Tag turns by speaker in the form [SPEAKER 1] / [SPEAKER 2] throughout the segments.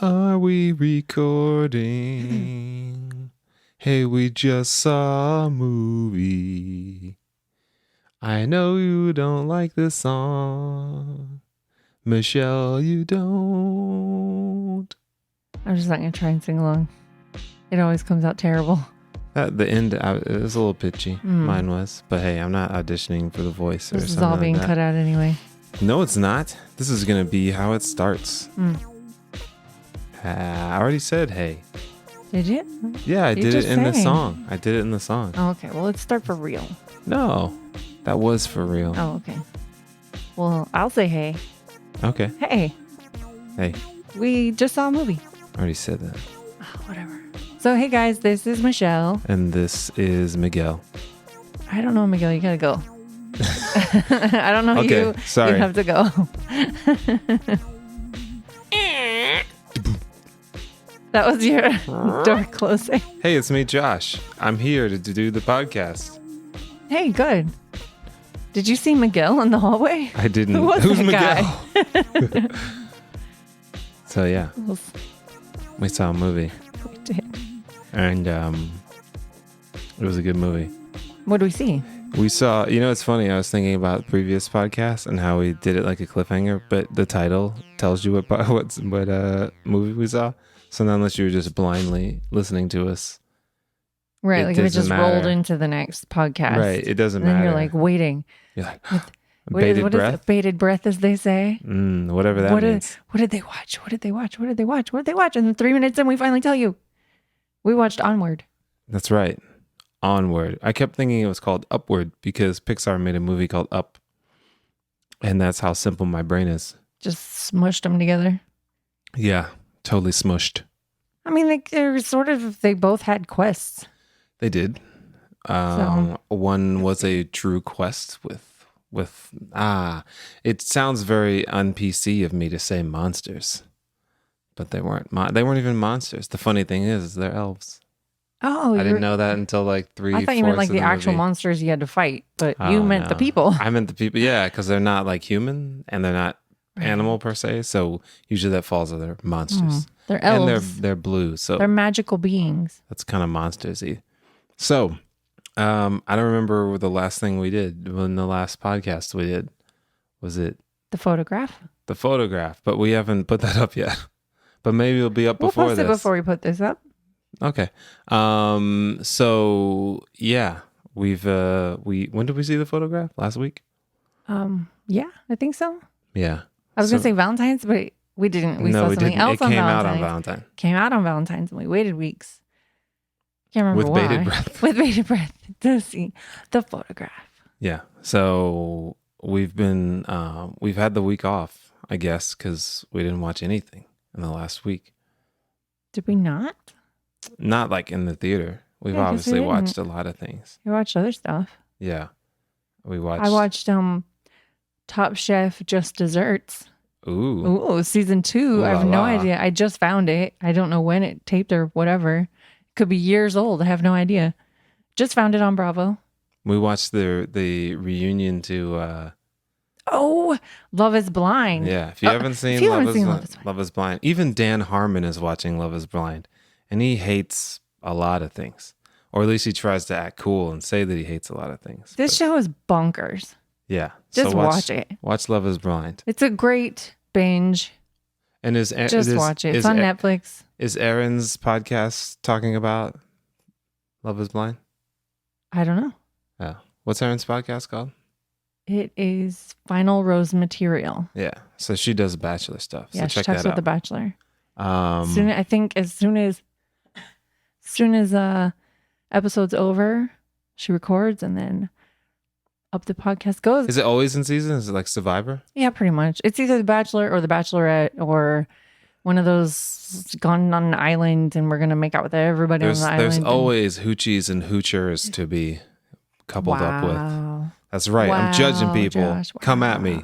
[SPEAKER 1] Are we recording? Hey, we just saw a movie. I know you don't like this song. Michelle, you don't.
[SPEAKER 2] I'm just not going to try and sing along. It always comes out terrible.
[SPEAKER 1] At the end, it was a little pitchy. Mine was. But hey, I'm not auditioning for the voice or something.
[SPEAKER 2] This is all being
[SPEAKER 1] like that.
[SPEAKER 2] cut out anyway.
[SPEAKER 1] No, it's not. This is going to be how it starts. I already said hey.
[SPEAKER 2] Did you?
[SPEAKER 1] Yeah, I did it in the song. I did it in the song.
[SPEAKER 2] Oh, okay. Well, let's start for real.
[SPEAKER 1] No, that was for real.
[SPEAKER 2] Oh, okay. Well, I'll say hey.
[SPEAKER 1] Okay.
[SPEAKER 2] Hey.
[SPEAKER 1] Hey.
[SPEAKER 2] We just saw a movie.
[SPEAKER 1] I already said that.
[SPEAKER 2] Oh, whatever. So, hey guys, this is Michelle.
[SPEAKER 1] And this is Miguel.
[SPEAKER 2] I don't know, Miguel. You gotta go. I don't know
[SPEAKER 1] okay,
[SPEAKER 2] you.
[SPEAKER 1] Sorry.
[SPEAKER 2] You have to go. That was your door closing.
[SPEAKER 1] Hey, it's me, Josh. I'm here to do the podcast.
[SPEAKER 2] Hey, good. Did you see Miguel in the hallway?
[SPEAKER 1] I didn't.
[SPEAKER 2] Who was
[SPEAKER 1] Who's
[SPEAKER 2] that
[SPEAKER 1] Miguel? So yeah, we saw a movie.
[SPEAKER 2] We did.
[SPEAKER 1] And it was a good movie.
[SPEAKER 2] What do we see?
[SPEAKER 1] We saw, it's funny. I was thinking about the previous podcast and how we did it like a cliffhanger, but the title tells you what movie we saw. So now unless you were just blindly listening to us.
[SPEAKER 2] Right, like if it just
[SPEAKER 1] matter.
[SPEAKER 2] Rolled into the next podcast.
[SPEAKER 1] Right, it doesn't
[SPEAKER 2] and then
[SPEAKER 1] matter.
[SPEAKER 2] you're like waiting.
[SPEAKER 1] You're like,
[SPEAKER 2] What
[SPEAKER 1] bated breath?
[SPEAKER 2] is bated breath, as they say?
[SPEAKER 1] Whatever that means.
[SPEAKER 2] What did they watch? What did they watch? What did they watch? What did they watch? And then 3 minutes in, we finally tell you. We watched Onward.
[SPEAKER 1] That's right. Onward. I kept thinking it was called Upward because Pixar made a movie called Up. And that's how simple my brain is.
[SPEAKER 2] Just smushed them together.
[SPEAKER 1] Yeah, totally smushed.
[SPEAKER 2] I mean, they both had quests.
[SPEAKER 1] They did. One was a true quest with it sounds very un-PC of me to say monsters. But they weren't even monsters. The funny thing is they're elves.
[SPEAKER 2] Oh,
[SPEAKER 1] I didn't know that until like 3/4
[SPEAKER 2] I thought you meant like the actual
[SPEAKER 1] movie.
[SPEAKER 2] monsters you had to fight, but you meant the people.
[SPEAKER 1] I meant the people, yeah, because they're not like human and they're not animal per se. So usually that falls under monsters.
[SPEAKER 2] They're elves.
[SPEAKER 1] And they're blue, so
[SPEAKER 2] they're magical beings.
[SPEAKER 1] that's kind of monsters-y. So I don't remember the last thing we did when the last podcast we did. Was it
[SPEAKER 2] The photograph?
[SPEAKER 1] the photograph? But we haven't put that up yet. But maybe it'll be up before
[SPEAKER 2] We'll post it before we put this up.
[SPEAKER 1] Okay. So yeah, when did we see the photograph? Last week?
[SPEAKER 2] Yeah, I think so.
[SPEAKER 1] Yeah.
[SPEAKER 2] I was gonna say Valentine's, but we didn't. We saw something else on Valentine's. It came out on Valentine's. Came out on Valentine's, and we waited weeks. Can't remember why.
[SPEAKER 1] With bated breath.
[SPEAKER 2] With bated breath to see the photograph.
[SPEAKER 1] Yeah. So we've had the week off, I guess, because we didn't watch anything in the last week.
[SPEAKER 2] Did we not?
[SPEAKER 1] Not like in the theater. We've obviously watched a lot of things.
[SPEAKER 2] We watched other stuff.
[SPEAKER 1] Yeah. I
[SPEAKER 2] watched Top Chef Just Desserts.
[SPEAKER 1] Ooh,
[SPEAKER 2] season 2. I have no idea. I just found it. I don't know when it taped or whatever. Could be years old. I have no idea. Just found it on Bravo.
[SPEAKER 1] We watched the reunion to
[SPEAKER 2] Love is Blind.
[SPEAKER 1] Yeah, if you haven't seen Love is Blind. Even Dan Harmon is watching Love is Blind, and he hates a lot of things. Or at least he tries to act cool and say that he hates a lot of things.
[SPEAKER 2] This show is bonkers.
[SPEAKER 1] Yeah.
[SPEAKER 2] Just watch it.
[SPEAKER 1] Watch Love is Blind.
[SPEAKER 2] It's a great binge.
[SPEAKER 1] And
[SPEAKER 2] watch it. It's on Netflix.
[SPEAKER 1] Is Aaron's podcast talking about Love is Blind?
[SPEAKER 2] I don't know.
[SPEAKER 1] Yeah. What's Aaron's podcast called?
[SPEAKER 2] It is Final Rose Material.
[SPEAKER 1] Yeah. So she does Bachelor stuff.
[SPEAKER 2] Yeah,
[SPEAKER 1] so
[SPEAKER 2] she
[SPEAKER 1] check
[SPEAKER 2] talks
[SPEAKER 1] that
[SPEAKER 2] about
[SPEAKER 1] out.
[SPEAKER 2] The Bachelor. I think as soon as episode's over, she records and then up the podcast goes.
[SPEAKER 1] Is it always in season? Is it like Survivor?
[SPEAKER 2] Yeah, pretty much. It's either The Bachelor or The Bachelorette or one of those gone on an island and we're going to make out with everybody on the island.
[SPEAKER 1] There's always hoochies and hoochers to be coupled up with. That's right. I'm judging people.
[SPEAKER 2] Josh,
[SPEAKER 1] Come at me.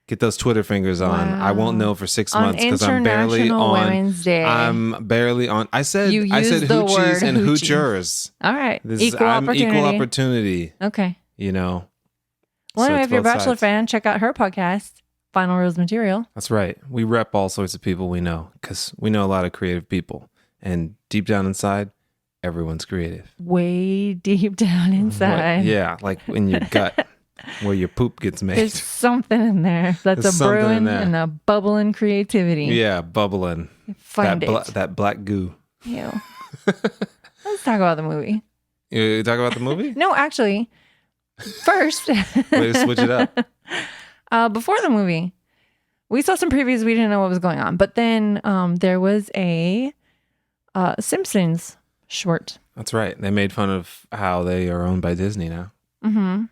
[SPEAKER 1] Get those Twitter fingers on. I won't know for 6 months because I'm barely on.
[SPEAKER 2] Women's Day.
[SPEAKER 1] I'm barely on. I said hoochies and hoochers.
[SPEAKER 2] All right.
[SPEAKER 1] Equal opportunity.
[SPEAKER 2] Okay.
[SPEAKER 1] You know.
[SPEAKER 2] Well,
[SPEAKER 1] So
[SPEAKER 2] anyway,
[SPEAKER 1] it's
[SPEAKER 2] if you're a
[SPEAKER 1] both
[SPEAKER 2] Bachelor
[SPEAKER 1] sides.
[SPEAKER 2] fan, check out her podcast. Final Rose material.
[SPEAKER 1] That's right. We rep all sorts of people we know because we know a lot of creative people. And deep down inside, everyone's creative.
[SPEAKER 2] Way deep down inside.
[SPEAKER 1] Yeah, like in your gut where your poop gets made.
[SPEAKER 2] There's something in there that's a brewing and a bubbling creativity.
[SPEAKER 1] Yeah, bubbling.
[SPEAKER 2] Find
[SPEAKER 1] that black goo.
[SPEAKER 2] Ew. Let's talk about the movie.
[SPEAKER 1] You talk about the movie?
[SPEAKER 2] No, actually, first.
[SPEAKER 1] Way to switch it up.
[SPEAKER 2] Before the movie, we saw some previews. We didn't know what was going on. But then there was a Simpsons short.
[SPEAKER 1] That's right. They made fun of how they are owned by Disney now.
[SPEAKER 2] Mm-hmm.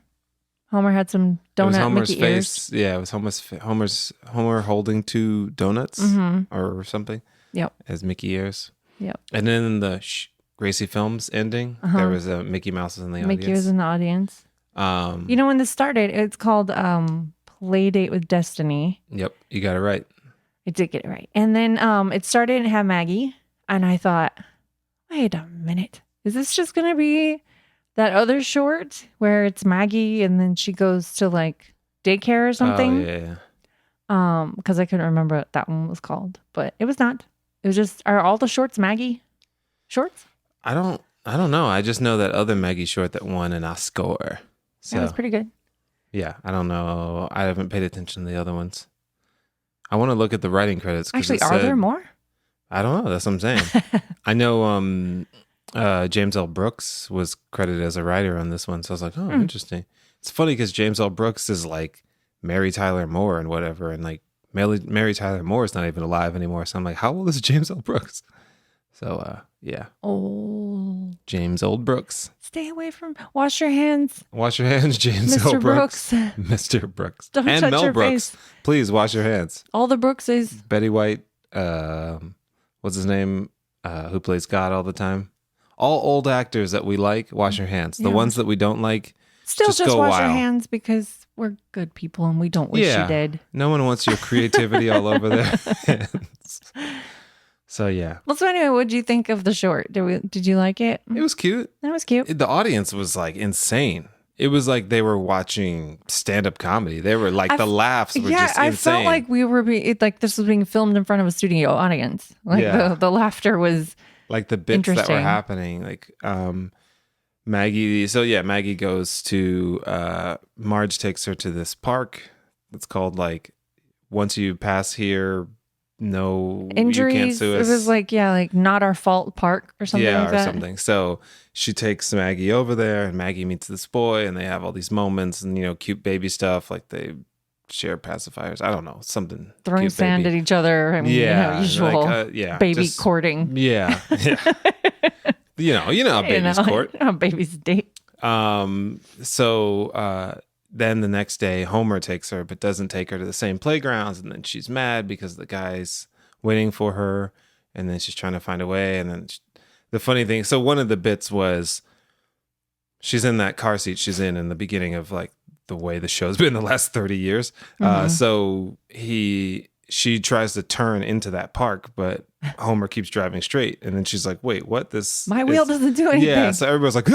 [SPEAKER 2] Homer had some donut Mickey ears.
[SPEAKER 1] Yeah, it was Homer holding 2 donuts or something.
[SPEAKER 2] Yep.
[SPEAKER 1] As Mickey ears.
[SPEAKER 2] Yep.
[SPEAKER 1] And then in the Gracie Films ending, there was a Mickey Mouse in the audience.
[SPEAKER 2] Mickey was in the audience. You know, when this started, it's called Play Date with Destiny.
[SPEAKER 1] Yep, you got it right.
[SPEAKER 2] I did get it right. And then it started and had Maggie. And I thought, wait a minute. Is this just going to be that other short where it's Maggie and then she goes to like daycare or something?
[SPEAKER 1] Oh, yeah.
[SPEAKER 2] Because I couldn't remember what that one was called. But it was not. It was just, are all the shorts Maggie shorts?
[SPEAKER 1] I don't know. I just know that other Maggie short that won an Oscar. So,
[SPEAKER 2] that was pretty good.
[SPEAKER 1] Yeah, I don't know. I haven't paid attention to the other ones. I want to look at the writing credits.
[SPEAKER 2] Actually, are there more?
[SPEAKER 1] I don't know. That's what I'm saying. I know James L. Brooks was credited as a writer on this one. So I was like, oh, interesting. It's funny because James L. Brooks is like Mary Tyler Moore and whatever. And like Mary Tyler Moore is not even alive anymore. So I'm like, how old is James L. Brooks? So, yeah.
[SPEAKER 2] Oh.
[SPEAKER 1] James Old Brooks.
[SPEAKER 2] Stay away from... Wash your hands.
[SPEAKER 1] Wash your hands, James
[SPEAKER 2] Mr.
[SPEAKER 1] L. Brooks.
[SPEAKER 2] Mr.
[SPEAKER 1] Brooks.
[SPEAKER 2] Don't
[SPEAKER 1] and
[SPEAKER 2] touch
[SPEAKER 1] Mel
[SPEAKER 2] your
[SPEAKER 1] Brooks.
[SPEAKER 2] face.
[SPEAKER 1] Please wash your hands.
[SPEAKER 2] All the Brookses.
[SPEAKER 1] Betty White. What's his name? Who plays God all the time. All old actors that we like, wash your hands. The ones that we don't like,
[SPEAKER 2] still just
[SPEAKER 1] go
[SPEAKER 2] wash
[SPEAKER 1] wild.
[SPEAKER 2] your hands because we're good people and we don't wish you dead.
[SPEAKER 1] No one wants your creativity all over their hands. So yeah.
[SPEAKER 2] Well, so anyway, what did you think of the short? Did you like it?
[SPEAKER 1] It was cute.
[SPEAKER 2] That was cute.
[SPEAKER 1] The audience was like insane. It was like they were watching stand-up comedy. They were like, the laughs were just insane.
[SPEAKER 2] I felt like we were like this was being filmed in front of a studio audience. Like the laughter was
[SPEAKER 1] like the bits that were happening. Like Maggie. So yeah, Maggie goes to Marge takes her to this park. It's called like once you pass here, no
[SPEAKER 2] injuries.
[SPEAKER 1] You can't sue us.
[SPEAKER 2] It was like not our fault park or something.
[SPEAKER 1] Yeah,
[SPEAKER 2] like that.
[SPEAKER 1] or something. So she takes Maggie over there, and Maggie meets this boy, and they have all these moments and cute baby stuff, like they share pacifiers. I don't know, something
[SPEAKER 2] throwing sand at each other. I mean, usual baby courting.
[SPEAKER 1] Yeah, you know how babies court.
[SPEAKER 2] How babies date.
[SPEAKER 1] So then the next day, Homer takes her, but doesn't take her to the same playgrounds, and then she's mad because the guy's waiting for her, and then she's trying to find a way, and then the funny thing, so one of the bits was she's in that car seat she's in the beginning of like the way the show's been the last 30 years. So she tries to turn into that park, but Homer keeps driving straight. And then she's like, wait, what? My
[SPEAKER 2] wheel doesn't do anything.
[SPEAKER 1] Yeah. So everybody's like,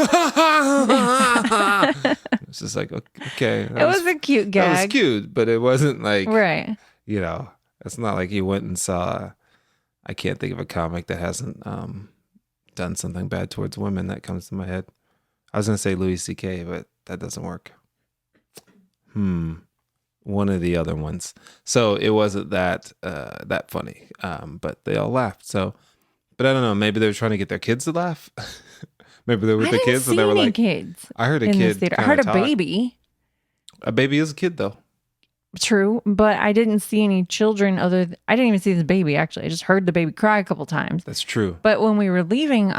[SPEAKER 1] it's just like, okay.
[SPEAKER 2] It was a cute gag.
[SPEAKER 1] That was cute, but it wasn't like,
[SPEAKER 2] right.
[SPEAKER 1] It's not like you went and saw, I can't think of a comic that hasn't done something bad towards women that comes to my head. I was going to say Louis C.K., but that doesn't work. One of the other ones. So it wasn't that funny, but they all laughed. So, but I don't know. Maybe they were trying to get their kids to laugh. Maybe they were with the kids, and they were like,
[SPEAKER 2] kids.
[SPEAKER 1] I heard a kid.
[SPEAKER 2] I heard a baby.
[SPEAKER 1] A baby is a kid, though.
[SPEAKER 2] True, but I didn't see any children I didn't even see the baby, actually. I just heard the baby cry a couple times.
[SPEAKER 1] That's true.
[SPEAKER 2] But when we were leaving,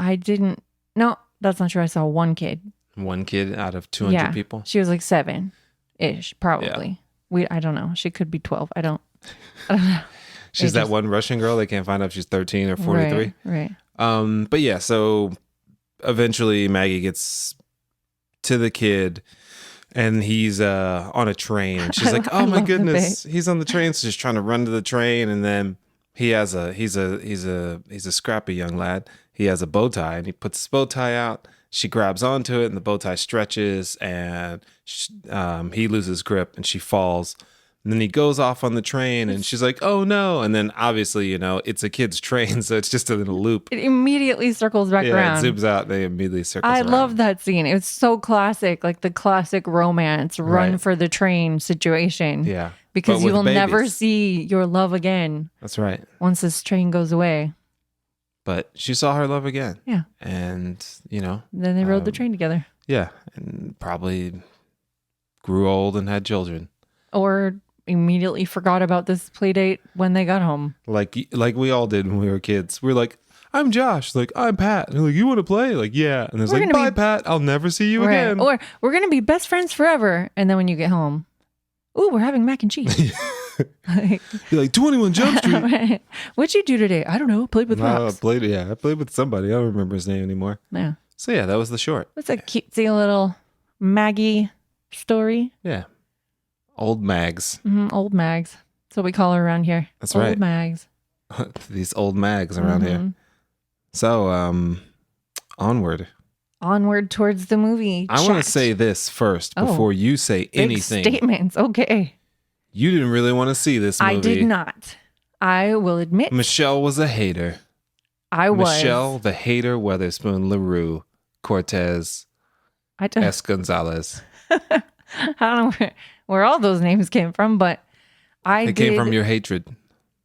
[SPEAKER 2] no, that's not true. I saw one kid.
[SPEAKER 1] One kid out of 200 people?
[SPEAKER 2] She was like 7-ish, probably. Yeah. I don't know. She could be 12. I don't know.
[SPEAKER 1] She's that one Russian girl. They can't find out if she's 13 or 43.
[SPEAKER 2] Right.
[SPEAKER 1] But yeah, so eventually Maggie gets to the kid, and he's on a train, and she's like, "Oh my goodness, he's on the train!" So she's trying to run to the train, and then he's a scrappy young lad. He has a bow tie, and he puts his bow tie out. She grabs onto it, and the bow tie stretches, and he loses grip, and she falls. And then he goes off on the train and she's like, oh no. And then obviously, it's a kid's train. So it's just a little loop.
[SPEAKER 2] It immediately circles back around.
[SPEAKER 1] It zooms out. They immediately circles
[SPEAKER 2] I
[SPEAKER 1] around.
[SPEAKER 2] love that scene. It was so classic, like the classic romance run for the train situation.
[SPEAKER 1] Yeah.
[SPEAKER 2] Because you will
[SPEAKER 1] babies.
[SPEAKER 2] never see your love again.
[SPEAKER 1] That's right.
[SPEAKER 2] Once this train goes away.
[SPEAKER 1] But she saw her love again.
[SPEAKER 2] Yeah.
[SPEAKER 1] And,
[SPEAKER 2] Then they rode the train together.
[SPEAKER 1] Yeah. And probably grew old and had children.
[SPEAKER 2] Or immediately forgot about this play date when they got home.
[SPEAKER 1] Like we all did when we were kids. We were like, I'm Josh. Like, I'm Pat. And they're like, you want to play? Like, yeah. And there's like, bye, Pat. I'll never see you again.
[SPEAKER 2] Or we're going to be best friends forever. And then when you get home, ooh, we're having mac and cheese.
[SPEAKER 1] You're like, 21 Jump Street.
[SPEAKER 2] What'd you do today? I don't know. Played with rocks.
[SPEAKER 1] I played with somebody. I don't remember his name anymore.
[SPEAKER 2] Yeah.
[SPEAKER 1] So yeah, that was the short.
[SPEAKER 2] It's a cutesy little Maggie story.
[SPEAKER 1] Yeah. Old Mags.
[SPEAKER 2] Old Mags. That's what we call her around here.
[SPEAKER 1] That's right.
[SPEAKER 2] Old Mags.
[SPEAKER 1] These old Mags around here. So, onward.
[SPEAKER 2] Onward towards the movie.
[SPEAKER 1] I want to say this first before you say anything.
[SPEAKER 2] Big statements. Okay.
[SPEAKER 1] You didn't really want to see this movie.
[SPEAKER 2] I did not. I will admit.
[SPEAKER 1] Michelle was a hater.
[SPEAKER 2] I was.
[SPEAKER 1] Michelle, the hater, Weatherspoon, LaRue, Cortez, S. Gonzalez.
[SPEAKER 2] I don't know where all those names came from, but
[SPEAKER 1] It came from your hatred.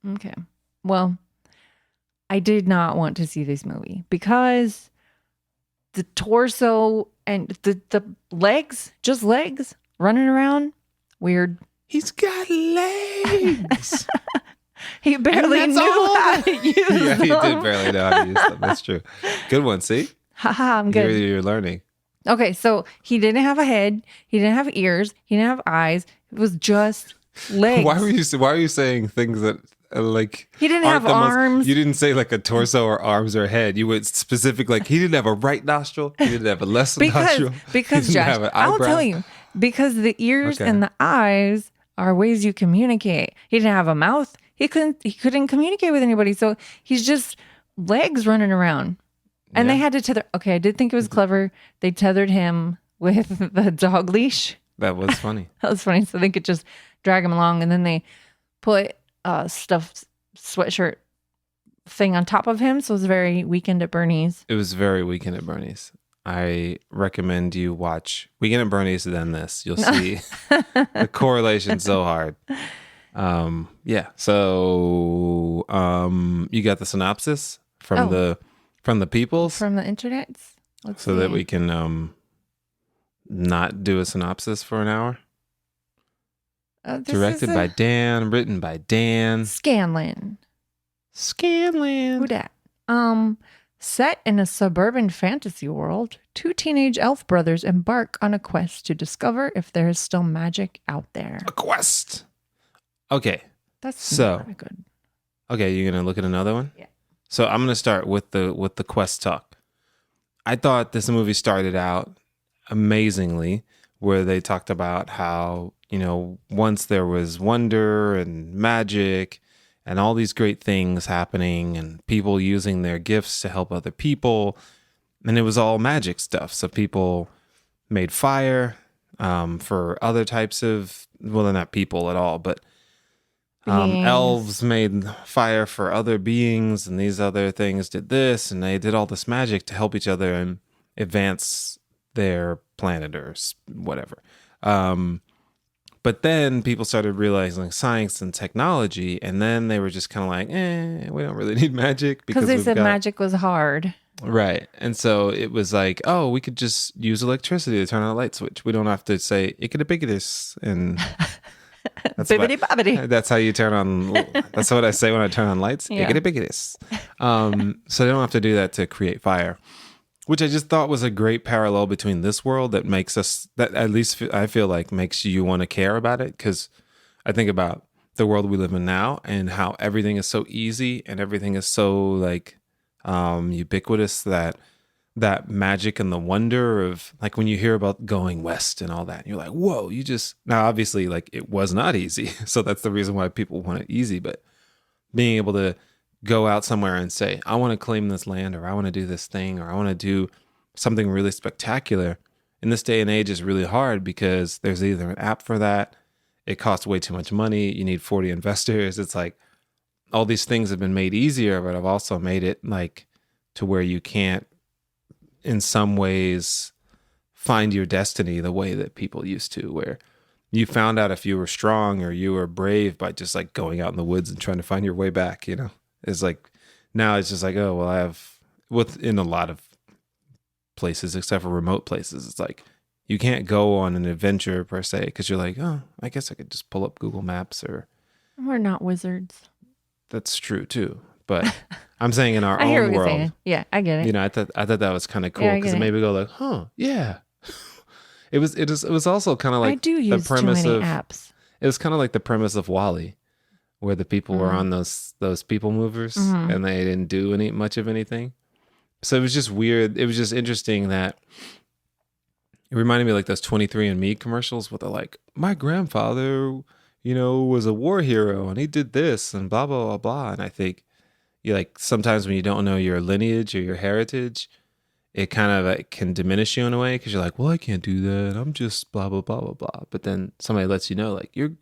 [SPEAKER 2] Okay. Well, I did not want to see this movie because the torso and the legs, just legs running around, weird.
[SPEAKER 1] He's got legs.
[SPEAKER 2] He barely knew how to use them.
[SPEAKER 1] Yeah, he did barely know how to use them. That's true. Good one. See?
[SPEAKER 2] Haha, I'm good.
[SPEAKER 1] You're learning.
[SPEAKER 2] Okay, so he didn't have a head. He didn't have ears. He didn't have eyes. It was just legs.
[SPEAKER 1] Why are you saying things that like
[SPEAKER 2] he didn't have arms?
[SPEAKER 1] You didn't say like a torso or arms or head. You went specific like he didn't have a right nostril. He didn't have a left nostril.
[SPEAKER 2] Because Josh, I'll tell you, because the ears and the eyes are ways you communicate. He didn't have a mouth. He couldn't communicate with anybody. So he's just legs running around. And they had to tether. Okay, I did think it was clever. They tethered him with the dog leash.
[SPEAKER 1] That was funny.
[SPEAKER 2] That was funny. So they could just drag him along. And then they put a stuffed sweatshirt thing on top of him. So it was very Weekend at Bernie's.
[SPEAKER 1] It was very Weekend at Bernie's. I recommend you watch Weekend at Bernie's than this. You'll see the correlation so hard. Yeah. So you got the synopsis from the peoples?
[SPEAKER 2] From the internet?
[SPEAKER 1] So that we can not do a synopsis for an hour? Directed by Dan, written by Dan.
[SPEAKER 2] Scanlan.
[SPEAKER 1] Who
[SPEAKER 2] dat? Set in a suburban fantasy world, two teenage elf brothers embark on a quest to discover if there is still magic out there.
[SPEAKER 1] A quest. Okay.
[SPEAKER 2] That's not good.
[SPEAKER 1] Okay, you're gonna look at another one?
[SPEAKER 2] Yeah.
[SPEAKER 1] So I'm gonna start with the quest talk. I thought this movie started out amazingly, where they talked about how, once there was wonder and magic and all these great things happening and people using their gifts to help other people. And it was all magic stuff. So people made fire for other types of, well, they're not people at all, but elves made fire for other beings, and these other things did this, and they did all this magic to help each other and advance their planet or whatever. But then people started realizing science and technology, and then they were just kind of like, we don't really need magic.
[SPEAKER 2] Because they said magic was hard.
[SPEAKER 1] Right. And so it was like, oh, we could just use electricity to turn on a light switch. We don't have to say, ickity-bickity, and... That's how you turn on. That's what I say when I turn on lights.
[SPEAKER 2] Yeah.
[SPEAKER 1] So they don't have to do that to create fire, which I just thought was a great parallel between this world that makes us, that at least I feel like makes you want to care about it. Because I think about the world we live in now and how everything is so easy and everything is so like ubiquitous that magic and the wonder of like when you hear about going west and all that, you're like, whoa, now obviously like it was not easy. So that's the reason why people want it easy. But being able to go out somewhere and say, I want to claim this land, or I want to do this thing, or I want to do something really spectacular in this day and age is really hard because there's either an app for that. it costs way too much money. You need 40 investors. It's like all these things have been made easier, but have also made it like to where you can't, in some ways, find your destiny the way that people used to, where you found out if you were strong or you were brave by just like going out in the woods and trying to find your way back, you know? It's like, now it's just like, oh, well, I have, within a lot of places, except for remote places, it's like, you can't go on an adventure per se, because you're like, oh, I guess I could just pull up Google Maps or...
[SPEAKER 2] We're not wizards.
[SPEAKER 1] That's true too. But I'm saying in our
[SPEAKER 2] I hear
[SPEAKER 1] own
[SPEAKER 2] what you're
[SPEAKER 1] world,
[SPEAKER 2] saying. Yeah, I get it.
[SPEAKER 1] you know, I thought that was kind of cool
[SPEAKER 2] Yeah, I
[SPEAKER 1] because
[SPEAKER 2] get
[SPEAKER 1] it
[SPEAKER 2] it.
[SPEAKER 1] made me go like, huh, yeah. It was also kind of like
[SPEAKER 2] I do
[SPEAKER 1] the
[SPEAKER 2] use too
[SPEAKER 1] premise
[SPEAKER 2] many
[SPEAKER 1] of
[SPEAKER 2] apps.
[SPEAKER 1] it was kind of like the premise of Wall-E, where the people were on those people movers and they didn't do much of anything. So it was just weird. It was just interesting that it reminded me of like those 23andMe commercials where they're like, my grandfather, you know, was a war hero and he did this and blah, blah, blah, blah. And I think you like sometimes when you don't know your lineage or your heritage, it kind of like, can diminish you in a way because you're like, well, I can't do that. I'm just blah, blah, blah, blah, blah. But then somebody lets you know like your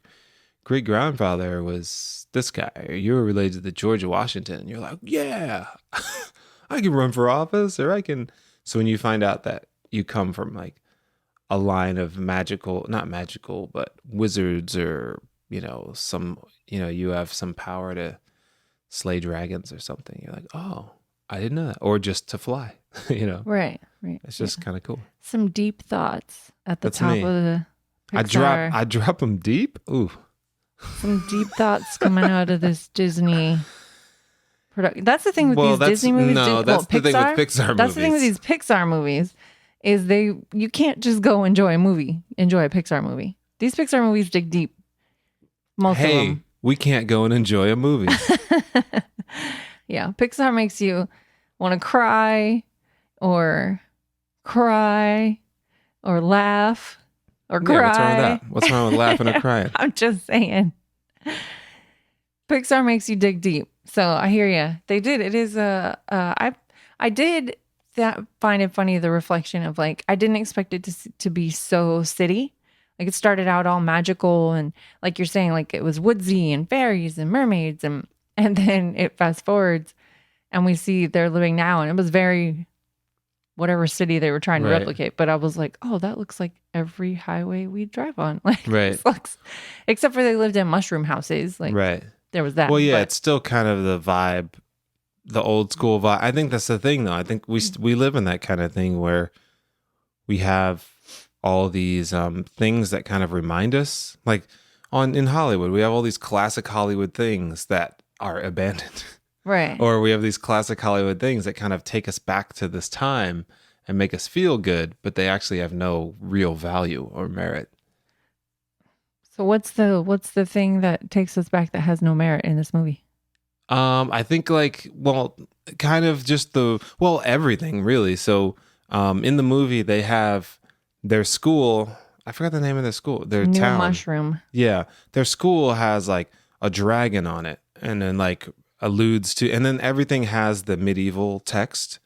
[SPEAKER 1] great grandfather was this guy or you were related to George Washington. And you're like, yeah, I can run for office or I can. So when you find out that you come from like a line of not magical, but wizards or, you know, you have some power to slay dragons or something. You're like, oh, I didn't know that. Or just to fly, you know.
[SPEAKER 2] Right.
[SPEAKER 1] It's just kind of cool.
[SPEAKER 2] Some deep thoughts at the
[SPEAKER 1] That's
[SPEAKER 2] top
[SPEAKER 1] me.
[SPEAKER 2] of the Pixar.
[SPEAKER 1] I drop them deep. Ooh.
[SPEAKER 2] Some deep thoughts coming out of this Disney production. That's the thing with these Disney movies.
[SPEAKER 1] No, that's the thing with Pixar movies.
[SPEAKER 2] That's the thing with these Pixar movies is you can't just go enjoy a Pixar movie. These Pixar movies dig deep. Most of them.
[SPEAKER 1] We can't go and enjoy a movie.
[SPEAKER 2] Yeah, Pixar makes you want to cry or laugh or cry.
[SPEAKER 1] Yeah, what's wrong with that? What's wrong with laughing or crying?
[SPEAKER 2] I'm just saying. Pixar makes you dig deep. So I hear you. They did. It is I did find it funny, the reflection of like, I didn't expect it to be so city. Like it started out all magical and like you're saying, like it was woodsy and fairies and mermaids and then it fast forwards and we see they're living now and it was very whatever city they were trying to replicate. But I was like, oh, that looks like every highway we drive on. Like,
[SPEAKER 1] right.
[SPEAKER 2] Except for they lived in mushroom houses. Like,
[SPEAKER 1] right.
[SPEAKER 2] There was that.
[SPEAKER 1] Well, yeah, it's still kind of the vibe, the old school vibe. I think that's the thing, though. I think we live in that kind of thing where we have all these things that kind of remind us. Like in Hollywood, we have all these classic Hollywood things that are abandoned.
[SPEAKER 2] Right.
[SPEAKER 1] Or we have these classic Hollywood things that kind of take us back to this time and make us feel good, but they actually have no real value or merit.
[SPEAKER 2] So what's the thing that takes us back that has no merit in this movie?
[SPEAKER 1] I think kind of just everything really. So in the movie they have their school. I forgot the name of their school. Their
[SPEAKER 2] New
[SPEAKER 1] town.
[SPEAKER 2] Mushroom.
[SPEAKER 1] Yeah. Their school has like a dragon on it and then like alludes to, and then everything has the medieval text.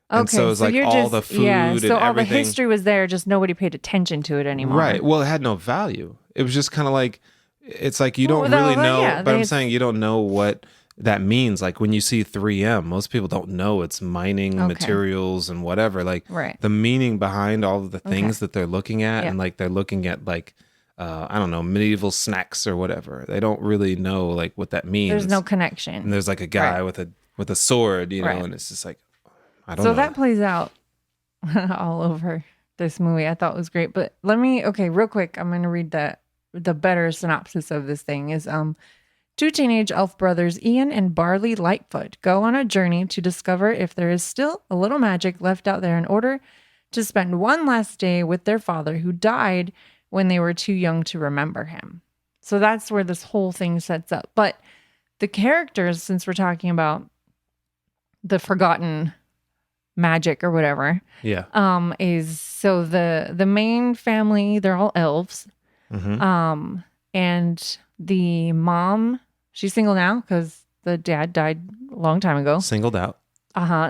[SPEAKER 1] And
[SPEAKER 2] okay,
[SPEAKER 1] so it's like all the food and
[SPEAKER 2] so all
[SPEAKER 1] everything.
[SPEAKER 2] the history was there, just nobody paid attention to it anymore.
[SPEAKER 1] Right. Well, it had no value. It was just kind of like, it's like you don't really know, but I'm saying you don't know what that means. Like when you see 3M, most people don't know it's mining materials and whatever. Like the meaning behind all of the things that they're looking at, and like they're looking at like, I don't know, medieval snacks or whatever. They don't really know like what that means.
[SPEAKER 2] There's no connection.
[SPEAKER 1] And there's like a guy with a sword, you know, and it's just like, I don't know.
[SPEAKER 2] So that plays out all over this movie. I thought it was great. But real quick, I'm going to read the better synopsis of this thing is two teenage elf brothers, Ian and Barley Lightfoot, go on a journey to discover if there is still a little magic left out there in order to spend one last day with their father who died when they were too young to remember him. So that's where this whole thing sets up. But the characters, since we're talking about the forgotten magic or whatever, is so the main family, they're all elves. Mm-hmm. And the mom, she's single now because the dad died a long time ago.
[SPEAKER 1] Singled out.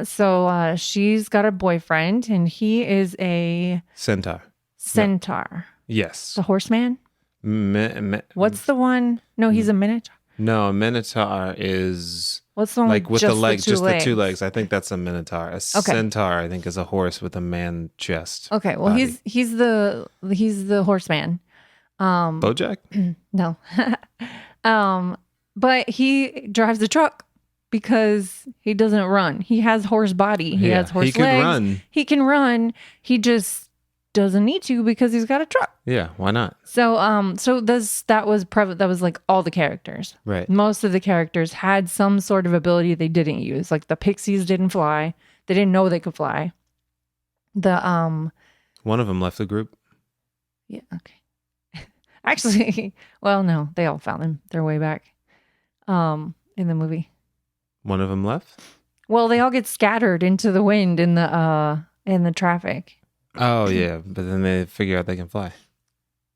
[SPEAKER 2] So she's got a boyfriend and he is a
[SPEAKER 1] centaur.
[SPEAKER 2] Centaur.
[SPEAKER 1] Yes.
[SPEAKER 2] The horseman? What's the one? No, he's a minotaur.
[SPEAKER 1] No, a minotaur is
[SPEAKER 2] What's the one
[SPEAKER 1] like with
[SPEAKER 2] just
[SPEAKER 1] the legs, just
[SPEAKER 2] legs?
[SPEAKER 1] the two legs. I think that's a minotaur. A centaur, I think, is a horse with a man chest.
[SPEAKER 2] Okay, well,
[SPEAKER 1] body.
[SPEAKER 2] he's the horseman.
[SPEAKER 1] Bojack?
[SPEAKER 2] No, but he drives a truck because he doesn't run. He has horse body. He has horse
[SPEAKER 1] he could
[SPEAKER 2] legs.
[SPEAKER 1] run.
[SPEAKER 2] He can run. He just doesn't need to because he's got a truck.
[SPEAKER 1] Yeah, why not?
[SPEAKER 2] So that was like all the characters.
[SPEAKER 1] Right.
[SPEAKER 2] Most of the characters had some sort of ability they didn't use. Like the pixies didn't fly. They didn't know they could fly.
[SPEAKER 1] One of them left the group.
[SPEAKER 2] Yeah, okay. Actually, well, no, they all found their way back in the movie.
[SPEAKER 1] One of them left?
[SPEAKER 2] Well, they all get scattered into the wind in the traffic.
[SPEAKER 1] Oh yeah, but then they figure out they can fly.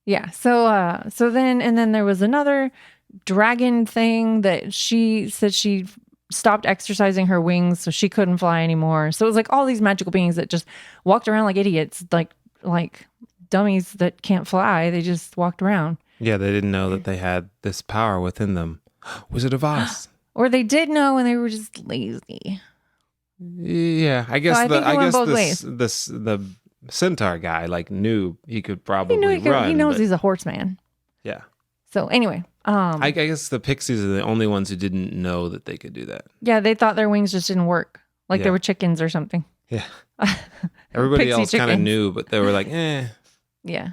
[SPEAKER 2] Yeah. So then there was another dragon thing that she said she stopped exercising her wings, so she couldn't fly anymore. So it was like all these magical beings that just walked around like idiots, like dummies that can't fly. They just walked around.
[SPEAKER 1] Yeah, they didn't know that they had this power within them. Wizard of Oz.
[SPEAKER 2] Or they did know and they were just lazy.
[SPEAKER 1] Yeah, I guess the centaur guy like knew he could probably run.
[SPEAKER 2] He knows he's a horseman.
[SPEAKER 1] Yeah.
[SPEAKER 2] So anyway,
[SPEAKER 1] I guess the pixies are the only ones who didn't know that they could do that.
[SPEAKER 2] Yeah, they thought their wings just didn't work, like they were chickens or something.
[SPEAKER 1] Yeah. Everybody else kind of knew, but they were like, eh.
[SPEAKER 2] Yeah.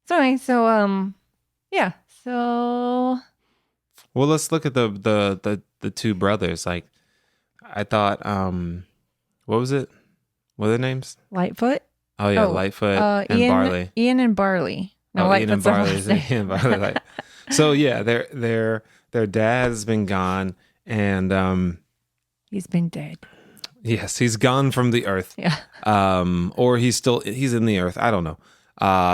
[SPEAKER 2] So anyway, yeah. So.
[SPEAKER 1] Well, let's look at the two brothers. Like, I thought, what was it? What are their names?
[SPEAKER 2] Lightfoot.
[SPEAKER 1] Oh yeah, Lightfoot and Barley.
[SPEAKER 2] Ian and Barley. No,
[SPEAKER 1] Ian and Barley. Ian and Barley. So yeah, their dad has been gone, and
[SPEAKER 2] he's been dead.
[SPEAKER 1] Yes, he's gone from the earth.
[SPEAKER 2] Yeah.
[SPEAKER 1] Or he's in the earth. I don't know.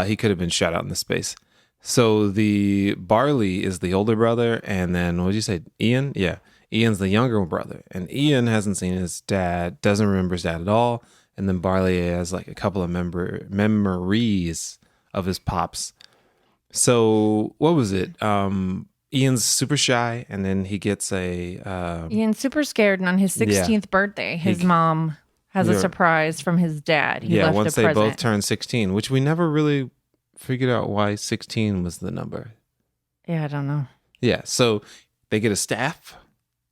[SPEAKER 1] He could have been shot out into space. So the Barley is the older brother, and then what did you say? Ian? Yeah. Ian's the younger brother, and Ian hasn't seen his dad, doesn't remember his dad at all. And then Barley has like a couple of memories of his pops. So what was it? Ian's super shy, and then he gets
[SPEAKER 2] Ian's super scared, and on his 16th birthday, his mom has a surprise from his dad. He left
[SPEAKER 1] once
[SPEAKER 2] a present.
[SPEAKER 1] They both turned 16, which we never really figured out why 16 was the number.
[SPEAKER 2] Yeah, I don't know.
[SPEAKER 1] Yeah, so they get a staff,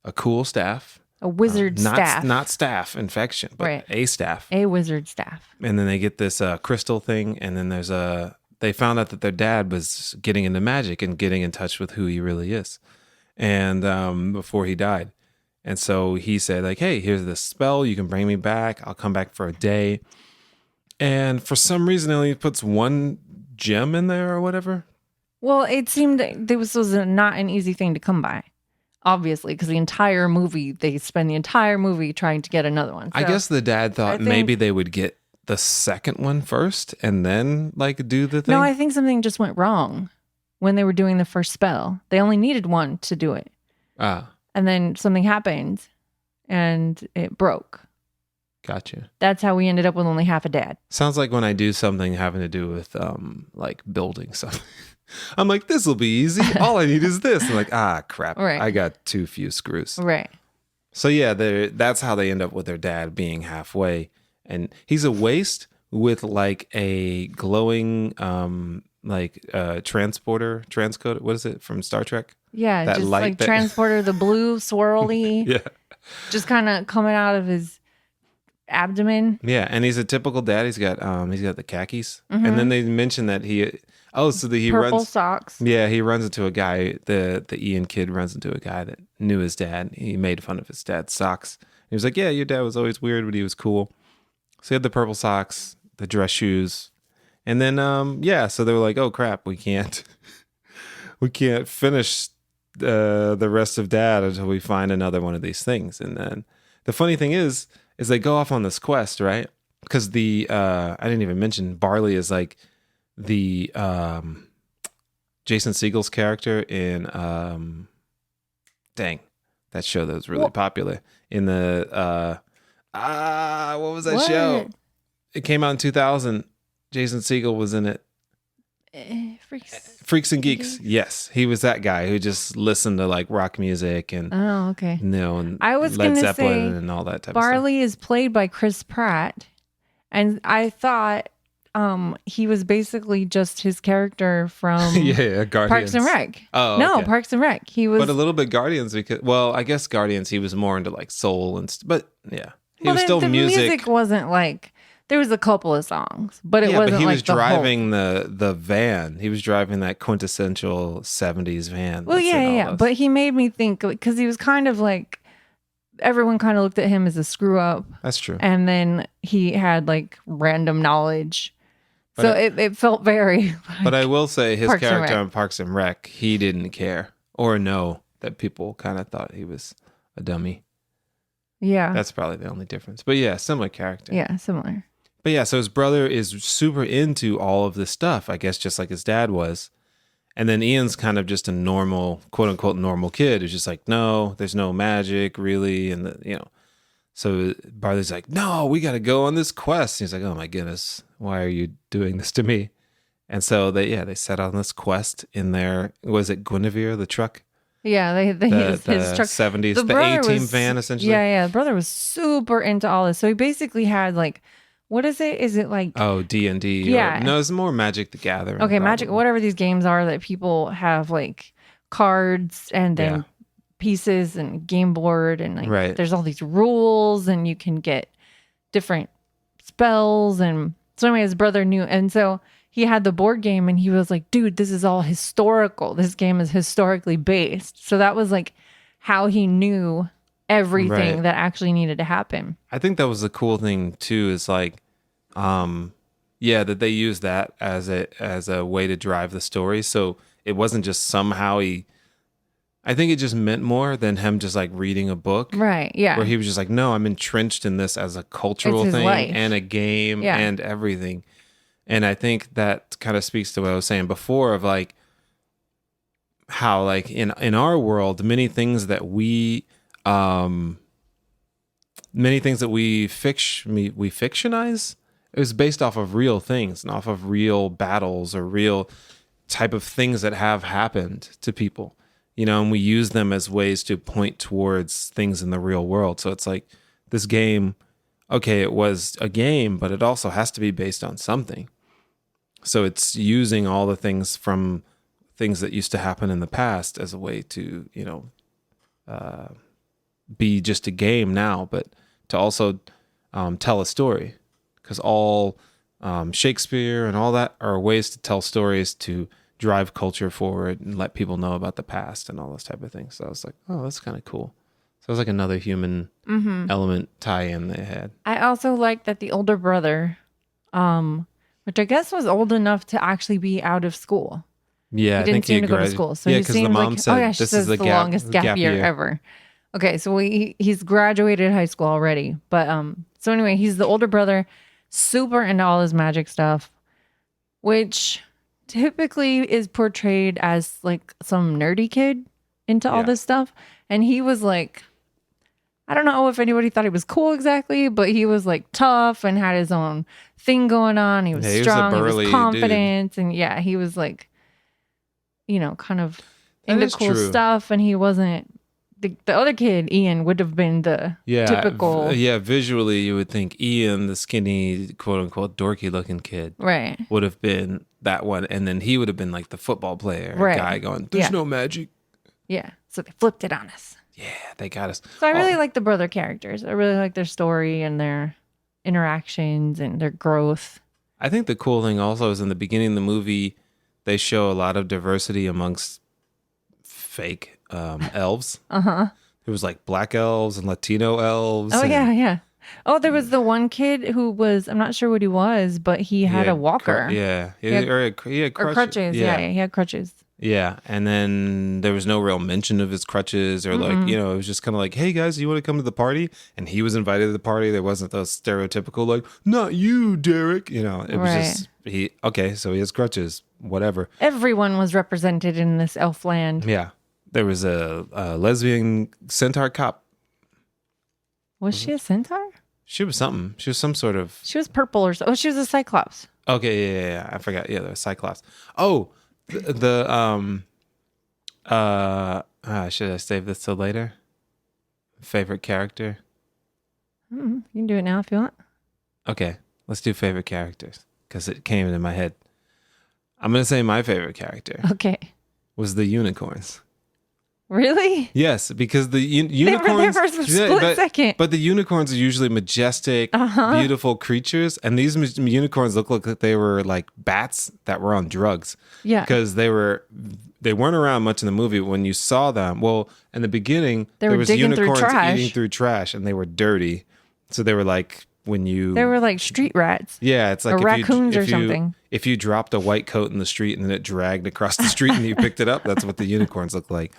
[SPEAKER 1] a cool staff.
[SPEAKER 2] A wizard staff.
[SPEAKER 1] Not staff infection, but a staff.
[SPEAKER 2] A wizard staff.
[SPEAKER 1] And then they get this crystal thing, and then they found out that their dad was getting into magic and getting in touch with who he really is. And before he died. And so he said, like, hey, here's this spell. You can bring me back. I'll come back for a day. And for some reason, he only puts one gem in there or whatever. Well,
[SPEAKER 2] it seemed this was not an easy thing to come by. Obviously, because they spend the entire movie trying to get another one. So
[SPEAKER 1] I guess the dad thought maybe they would get the second one first and then like do the thing.
[SPEAKER 2] No, I think something just went wrong when they were doing the first spell. They only needed one to do it. And then something happened and it broke.
[SPEAKER 1] Gotcha.
[SPEAKER 2] That's how we ended up with only half a dad.
[SPEAKER 1] Sounds like when I do something having to do with like building something. I'm like, this will be easy. All I need is this. I'm like, crap.
[SPEAKER 2] Right.
[SPEAKER 1] I got too few screws.
[SPEAKER 2] Right.
[SPEAKER 1] So yeah, that's how they end up with their dad being halfway. And he's a waist with like a glowing transporter, transcode. What is it from Star Trek?
[SPEAKER 2] Yeah, that just like transporter, the blue swirly.
[SPEAKER 1] Yeah.
[SPEAKER 2] Just kind of coming out of his abdomen.
[SPEAKER 1] Yeah, and he's a typical dad. He's got the khakis. Mm-hmm. And then they mentioned that he
[SPEAKER 2] purple socks.
[SPEAKER 1] Yeah, he runs into a guy. The Ian kid runs into a guy that knew his dad. He made fun of his dad's socks. He was like, "Yeah, your dad was always weird, but he was cool." So he had the purple socks, the dress shoes, and then so they were like, "Oh crap, we can't finish the rest of Dad until we find another one of these things." And then the funny thing is they go off on this quest, right? Because I didn't even mention Barley is like the Jason Segel's character in that show that was really popular in the what was that show? It came out in 2000. Jason Segel was in it.
[SPEAKER 2] Freaks
[SPEAKER 1] and Geeks. Yes, he was that guy who just listened to like rock music and
[SPEAKER 2] okay.
[SPEAKER 1] and
[SPEAKER 2] I was
[SPEAKER 1] Led
[SPEAKER 2] gonna
[SPEAKER 1] Zeppelin
[SPEAKER 2] say
[SPEAKER 1] and all that type
[SPEAKER 2] Barley is played by Chris Pratt, and I thought he was basically just his character from
[SPEAKER 1] of stuff. Yeah, Guardians.
[SPEAKER 2] Parks and Rec.
[SPEAKER 1] Oh,
[SPEAKER 2] no,
[SPEAKER 1] okay.
[SPEAKER 2] Parks and Rec. He was,
[SPEAKER 1] but a little bit Guardians because I guess Guardians he was more into like soul but yeah, he was still
[SPEAKER 2] the
[SPEAKER 1] music
[SPEAKER 2] wasn't like. There was a couple of songs, but it wasn't.
[SPEAKER 1] But he
[SPEAKER 2] like
[SPEAKER 1] was driving the van. He was driving that quintessential 70s van.
[SPEAKER 2] Well, yeah. But he made me think because he was kind of like everyone kind of looked at him as a screw up.
[SPEAKER 1] That's true.
[SPEAKER 2] And then he had like random knowledge. So it felt very. Like,
[SPEAKER 1] but I will say his
[SPEAKER 2] Parks
[SPEAKER 1] character on Parks and Rec, he didn't care or know that people kind of thought he was a dummy.
[SPEAKER 2] Yeah.
[SPEAKER 1] That's probably the only difference. But yeah, similar character.
[SPEAKER 2] Yeah, similar.
[SPEAKER 1] But yeah, so his brother is super into all of this stuff, I guess, just like his dad was. And then Ian's kind of just a normal, quote unquote, normal kid who's just like, no, there's no magic really. And, so Barley's like, no, we got to go on this quest. And he's like, oh my goodness, why are you doing this to me? And so they set on this quest in their, was it Guinevere, the truck?
[SPEAKER 2] Yeah, his truck.
[SPEAKER 1] 70s, the A-Team van, essentially.
[SPEAKER 2] Yeah. The brother was super into all this. So he basically had like, what is it? Is it like...
[SPEAKER 1] Oh, D&D.
[SPEAKER 2] Yeah.
[SPEAKER 1] No, it's more Magic the Gathering.
[SPEAKER 2] Okay,
[SPEAKER 1] probably.
[SPEAKER 2] Magic, whatever these games are that people have like cards and then pieces and game board and like there's all these rules and you can get different spells. And so anyway, his brother knew. And so he had the board game and he was like, dude, this is all historical. This game is historically based. So that was like how he knew everything that actually needed to happen.
[SPEAKER 1] I think that was the cool thing too, is like, that they used that as a way to drive the story. So it wasn't just somehow I think it just meant more than him just like reading a book.
[SPEAKER 2] Right. Yeah.
[SPEAKER 1] Where he was just like, no, I'm entrenched in this as a cultural thing
[SPEAKER 2] life.
[SPEAKER 1] And a game and everything. And I think that kind of speaks to what I was saying before of like how like in our world, many things that we fictionize is based off of real things and off of real battles or real type of things that have happened to people, and we use them as ways to point towards things in the real world. So it's like this game, okay, it was a game, but it also has to be based on something. So it's using all the things from things that used to happen in the past as a way to, be just a game now, but to also tell a story, because all Shakespeare and all that are ways to tell stories to drive culture forward and let people know about the past and all those type of things. So I was like, oh, that's kind of cool. So it was like another human element tie-in they had.
[SPEAKER 2] I also like that the older brother, which I guess was old enough to actually be out of school.
[SPEAKER 1] Yeah,
[SPEAKER 2] he didn't seem to go to school. So he
[SPEAKER 1] because
[SPEAKER 2] seemed
[SPEAKER 1] the mom
[SPEAKER 2] like,
[SPEAKER 1] said
[SPEAKER 2] this is the longest gap year ever. Okay, so he's graduated high school already. But so anyway, he's the older brother, super into all his magic stuff, which typically is portrayed as like some nerdy kid into all this stuff. And he was like, I don't know if anybody thought he was cool exactly, but he was like tough and had his own thing going on. He was strong, he was confident, dude. And he was like, kind of into cool stuff. And he wasn't the other kid. Ian would have been the typical.
[SPEAKER 1] Visually, you would think Ian, the skinny, quote unquote, dorky looking kid,
[SPEAKER 2] right,
[SPEAKER 1] would have been that one, and then he would have been like the football player guy going, "There's no magic."
[SPEAKER 2] Yeah, so they flipped it on us.
[SPEAKER 1] Yeah, they got us.
[SPEAKER 2] So I really like the brother characters. I really like their story and their interactions and their growth.
[SPEAKER 1] I think the cool thing also is in the beginning of the movie, they show a lot of diversity amongst fake elves. There was like black elves and Latino elves.
[SPEAKER 2] Oh, yeah. Oh, there was the one kid who was, I'm not sure what he was, but he had a walker.
[SPEAKER 1] He had
[SPEAKER 2] crutches. Yeah, he had crutches.
[SPEAKER 1] Yeah, and then there was no real mention of his crutches or like, it was just kind of like, hey guys, you want to come to the party? And he was invited to the party. There wasn't those stereotypical like, not you, Derek. It was just, so he has crutches, whatever.
[SPEAKER 2] Everyone was represented in this elf land.
[SPEAKER 1] Yeah, there was a lesbian centaur cop.
[SPEAKER 2] Was she a centaur?
[SPEAKER 1] She was something. She was some sort of.
[SPEAKER 2] She was purple or so. Oh, she was a cyclops.
[SPEAKER 1] Okay, yeah. I forgot. Yeah, the Cyclops. Oh, should I save this till later? Favorite character?
[SPEAKER 2] You can do it now if you want.
[SPEAKER 1] Okay, let's do favorite characters because it came into my head. I'm gonna say my favorite character
[SPEAKER 2] Okay.
[SPEAKER 1] was the unicorns.
[SPEAKER 2] Really?
[SPEAKER 1] Yes, because the
[SPEAKER 2] They were
[SPEAKER 1] unicorns.
[SPEAKER 2] there for a split second.
[SPEAKER 1] But the unicorns are usually majestic, beautiful creatures, and these unicorns look like they were like bats that were on drugs.
[SPEAKER 2] Yeah.
[SPEAKER 1] Because they weren't around much in the movie. When you saw them, well, in the beginning,
[SPEAKER 2] They
[SPEAKER 1] there
[SPEAKER 2] were
[SPEAKER 1] was
[SPEAKER 2] digging through
[SPEAKER 1] unicorns
[SPEAKER 2] trash.
[SPEAKER 1] eating through trash, and they were dirty. So they were like when you.
[SPEAKER 2] They were like street rats.
[SPEAKER 1] Yeah, it's like
[SPEAKER 2] Or
[SPEAKER 1] if
[SPEAKER 2] raccoons
[SPEAKER 1] you,
[SPEAKER 2] or
[SPEAKER 1] if
[SPEAKER 2] something.
[SPEAKER 1] If you dropped a white coat in the street and then it dragged across the street and you picked it up, that's what the unicorns look like.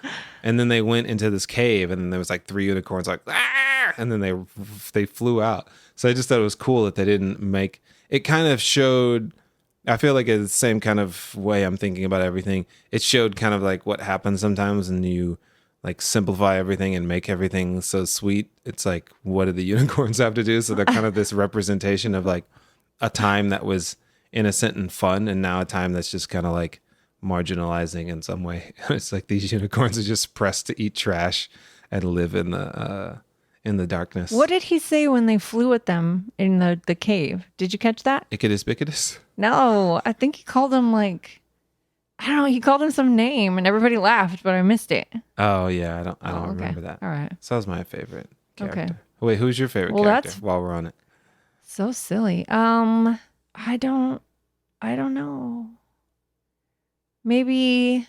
[SPEAKER 1] And then they went into this cave and then there was like 3 unicorns like, ah! And then they flew out. So I just thought it was cool that they didn't make it. Kind of showed. I feel like it's the same kind of way I'm thinking about everything. It showed kind of like what happens sometimes when you like simplify everything and make everything so sweet. It's like, what do the unicorns have to do? So they're kind of this representation of like a time that was innocent and fun, and now a time that's just kind of like marginalizing in some way. It's like these unicorns are just pressed to eat trash and live in the darkness.
[SPEAKER 2] What did he say when they flew at them in the cave? Did you catch that?
[SPEAKER 1] Icadus Bicadus?
[SPEAKER 2] No, I think he called them like, I don't know. He called him some name, and everybody laughed, but I missed it.
[SPEAKER 1] Oh yeah, I don't
[SPEAKER 2] Okay.
[SPEAKER 1] remember that.
[SPEAKER 2] All right.
[SPEAKER 1] So that was my favorite character.
[SPEAKER 2] Okay.
[SPEAKER 1] Wait, who's your favorite
[SPEAKER 2] Well,
[SPEAKER 1] character?
[SPEAKER 2] that's-
[SPEAKER 1] While we're on it,
[SPEAKER 2] So silly. I don't know. Maybe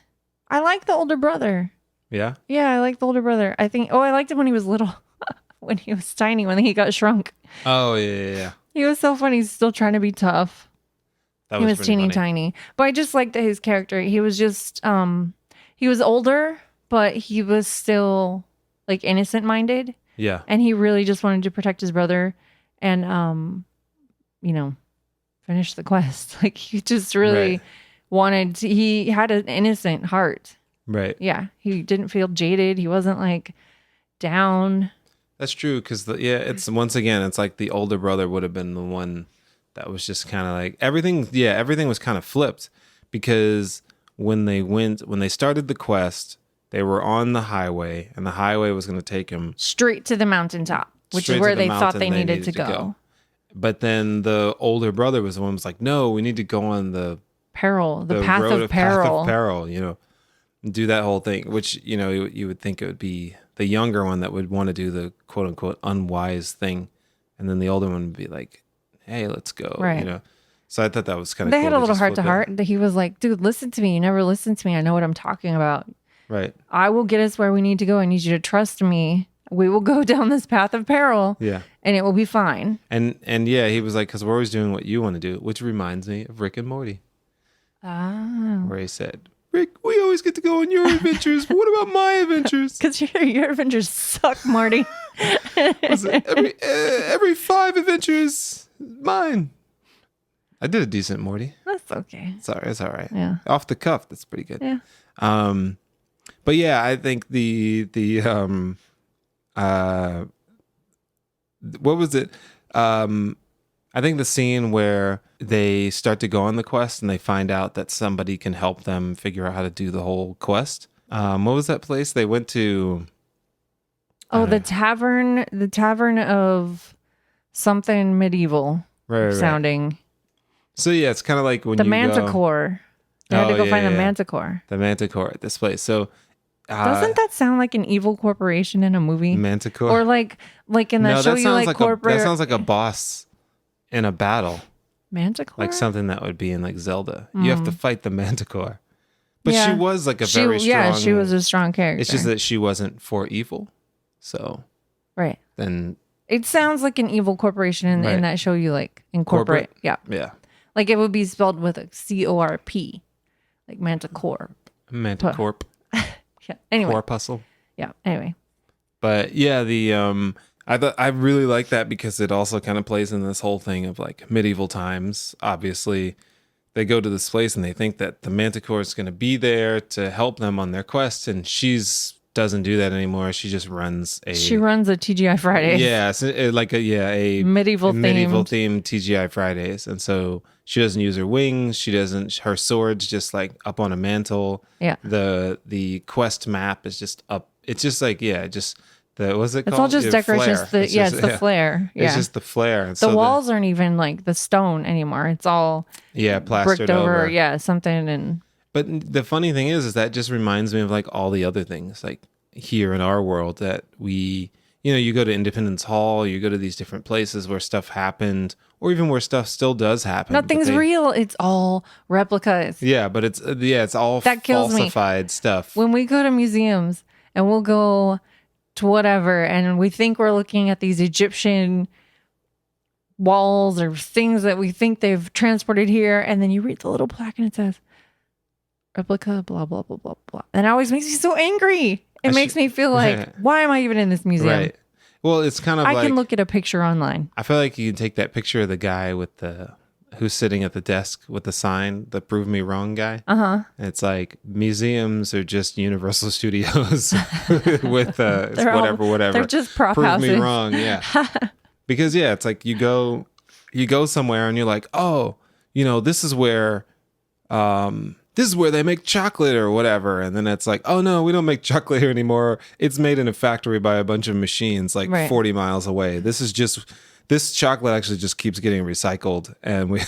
[SPEAKER 2] I like the older brother.
[SPEAKER 1] yeah.
[SPEAKER 2] Yeah, I like the older brother. I liked him when he was little, when he was tiny, when he got shrunk.
[SPEAKER 1] Oh yeah.
[SPEAKER 2] He was so funny. He's still trying to be tough.
[SPEAKER 1] That
[SPEAKER 2] He was
[SPEAKER 1] pretty
[SPEAKER 2] teeny
[SPEAKER 1] funny.
[SPEAKER 2] tiny. But I just liked his character. He was just he was older, but he was still like innocent minded.
[SPEAKER 1] Yeah.
[SPEAKER 2] And he really just wanted to protect his brother and finish the quest. Like he just really he had an innocent heart.
[SPEAKER 1] Right.
[SPEAKER 2] Yeah. He didn't feel jaded. He wasn't like down.
[SPEAKER 1] That's true because it's once again, it's like the older brother would have been the one that was just kind of like everything. Yeah, everything was kind of flipped because when they started the quest, they were on the highway, and the highway was going to take them
[SPEAKER 2] Straight to the mountaintop, which
[SPEAKER 1] straight
[SPEAKER 2] is
[SPEAKER 1] to
[SPEAKER 2] where
[SPEAKER 1] the
[SPEAKER 2] they thought
[SPEAKER 1] mountain
[SPEAKER 2] they needed to go.
[SPEAKER 1] But then the older brother was the one who was like, "No, we need to go on the
[SPEAKER 2] Peril, the path
[SPEAKER 1] road
[SPEAKER 2] of peril.
[SPEAKER 1] and do that whole thing." Which you would think it would be the younger one that would want to do the quote unquote unwise thing, and then the older one would be like, "Hey, let's go."
[SPEAKER 2] Right.
[SPEAKER 1] So I thought that was kind of.
[SPEAKER 2] They
[SPEAKER 1] cool
[SPEAKER 2] had a little
[SPEAKER 1] just
[SPEAKER 2] heart to
[SPEAKER 1] flip it.
[SPEAKER 2] heart. That he was like, dude, listen to me. You never listen to me. I know what I'm talking about.
[SPEAKER 1] Right.
[SPEAKER 2] I will get us where we need to go. I need you to trust me. We will go down this path of peril.
[SPEAKER 1] Yeah.
[SPEAKER 2] And it will be fine.
[SPEAKER 1] And yeah, he was like, because we're always doing what you want to do, which reminds me of Rick and Morty,
[SPEAKER 2] Ah.
[SPEAKER 1] where he said, "Rick, we always get to go on your adventures, but what about my adventures?
[SPEAKER 2] Because your adventures suck, Marty.
[SPEAKER 1] Was it every 5 adventures, mine." I did a decent Morty.
[SPEAKER 2] That's okay.
[SPEAKER 1] Sorry, it's all right.
[SPEAKER 2] Yeah.
[SPEAKER 1] Off the cuff, that's pretty good.
[SPEAKER 2] Yeah.
[SPEAKER 1] But yeah, I think what was it? I think the scene where they start to go on the quest and they find out that somebody can help them figure out how to do the whole quest. What was that place they went to?
[SPEAKER 2] Oh, the tavern of something medieval
[SPEAKER 1] Right.
[SPEAKER 2] sounding.
[SPEAKER 1] So yeah, it's kind of like when
[SPEAKER 2] The
[SPEAKER 1] you
[SPEAKER 2] Manticore. They had to go find the
[SPEAKER 1] yeah.
[SPEAKER 2] Manticore.
[SPEAKER 1] The Manticore at this place. So
[SPEAKER 2] Doesn't that sound like an evil corporation in a movie?
[SPEAKER 1] Manticore
[SPEAKER 2] Or like in that show
[SPEAKER 1] that
[SPEAKER 2] you
[SPEAKER 1] sounds
[SPEAKER 2] like
[SPEAKER 1] like
[SPEAKER 2] corporate
[SPEAKER 1] that sounds like a boss in a battle.
[SPEAKER 2] Manticore?
[SPEAKER 1] Like something that would be in like Zelda. You have to fight the Manticore. But
[SPEAKER 2] Yeah.
[SPEAKER 1] she was like a very strong.
[SPEAKER 2] Yeah, she was a strong character.
[SPEAKER 1] It's just that she wasn't for evil. So
[SPEAKER 2] right.
[SPEAKER 1] then,
[SPEAKER 2] It sounds like an evil corporation in
[SPEAKER 1] Right.
[SPEAKER 2] that show you like incorporate. Yeah.
[SPEAKER 1] yeah,
[SPEAKER 2] Like it would be spelled with a CORP. Like Manticore.
[SPEAKER 1] Manticorp,
[SPEAKER 2] Yeah. Anyway.
[SPEAKER 1] corpuscle.
[SPEAKER 2] Yeah. Anyway.
[SPEAKER 1] But yeah, I really like that because it also kind of plays in this whole thing of like medieval times. Obviously, they go to this place and they think that the Manticore is going to be there to help them on their quest, and she's doesn't do that anymore. She just runs a
[SPEAKER 2] TGI Fridays.
[SPEAKER 1] Yeah, so a
[SPEAKER 2] medieval
[SPEAKER 1] themed TGI Fridays, and so she doesn't use her wings. She doesn't. Her sword's just like up on a mantle.
[SPEAKER 2] Yeah.
[SPEAKER 1] The quest map is just up. It's just like just the what's it called?
[SPEAKER 2] It's all just decorations. It's the flare. Yeah.
[SPEAKER 1] It's just the flare. And
[SPEAKER 2] the walls aren't even like the stone anymore. It's all
[SPEAKER 1] plastered
[SPEAKER 2] bricked over.
[SPEAKER 1] over.
[SPEAKER 2] Something and.
[SPEAKER 1] But the funny thing is that just reminds me of like all the other things like here in our world that we, you go to Independence Hall, you go to these different places where stuff happened, or even where stuff still does happen.
[SPEAKER 2] Nothing's real. It's all replicas.
[SPEAKER 1] Yeah, but it's all
[SPEAKER 2] that kills
[SPEAKER 1] falsified stuff.
[SPEAKER 2] When we go to museums and we'll go to whatever, and we think we're looking at these Egyptian walls or things that we think they've transported here, and then you read the little plaque and it says, replica, blah, blah, blah, blah, blah. And it always makes me so angry. It makes me feel like, why am I even in this museum?
[SPEAKER 1] Right. Well, it's kind of
[SPEAKER 2] I can look at a picture online.
[SPEAKER 1] I feel like you can take that picture of the guy who's sitting at the desk with the sign, the prove me wrong guy.
[SPEAKER 2] Uh-huh.
[SPEAKER 1] It's like museums are just Universal Studios with whatever.
[SPEAKER 2] They're just prop
[SPEAKER 1] prove
[SPEAKER 2] houses.
[SPEAKER 1] me wrong, yeah. Because it's like you go somewhere and you're like, oh, this is where they make chocolate or whatever. And then it's like, oh no, we don't make chocolate here anymore. It's made in a factory by a bunch of machines like 40 miles away. This chocolate actually just keeps getting recycled. And we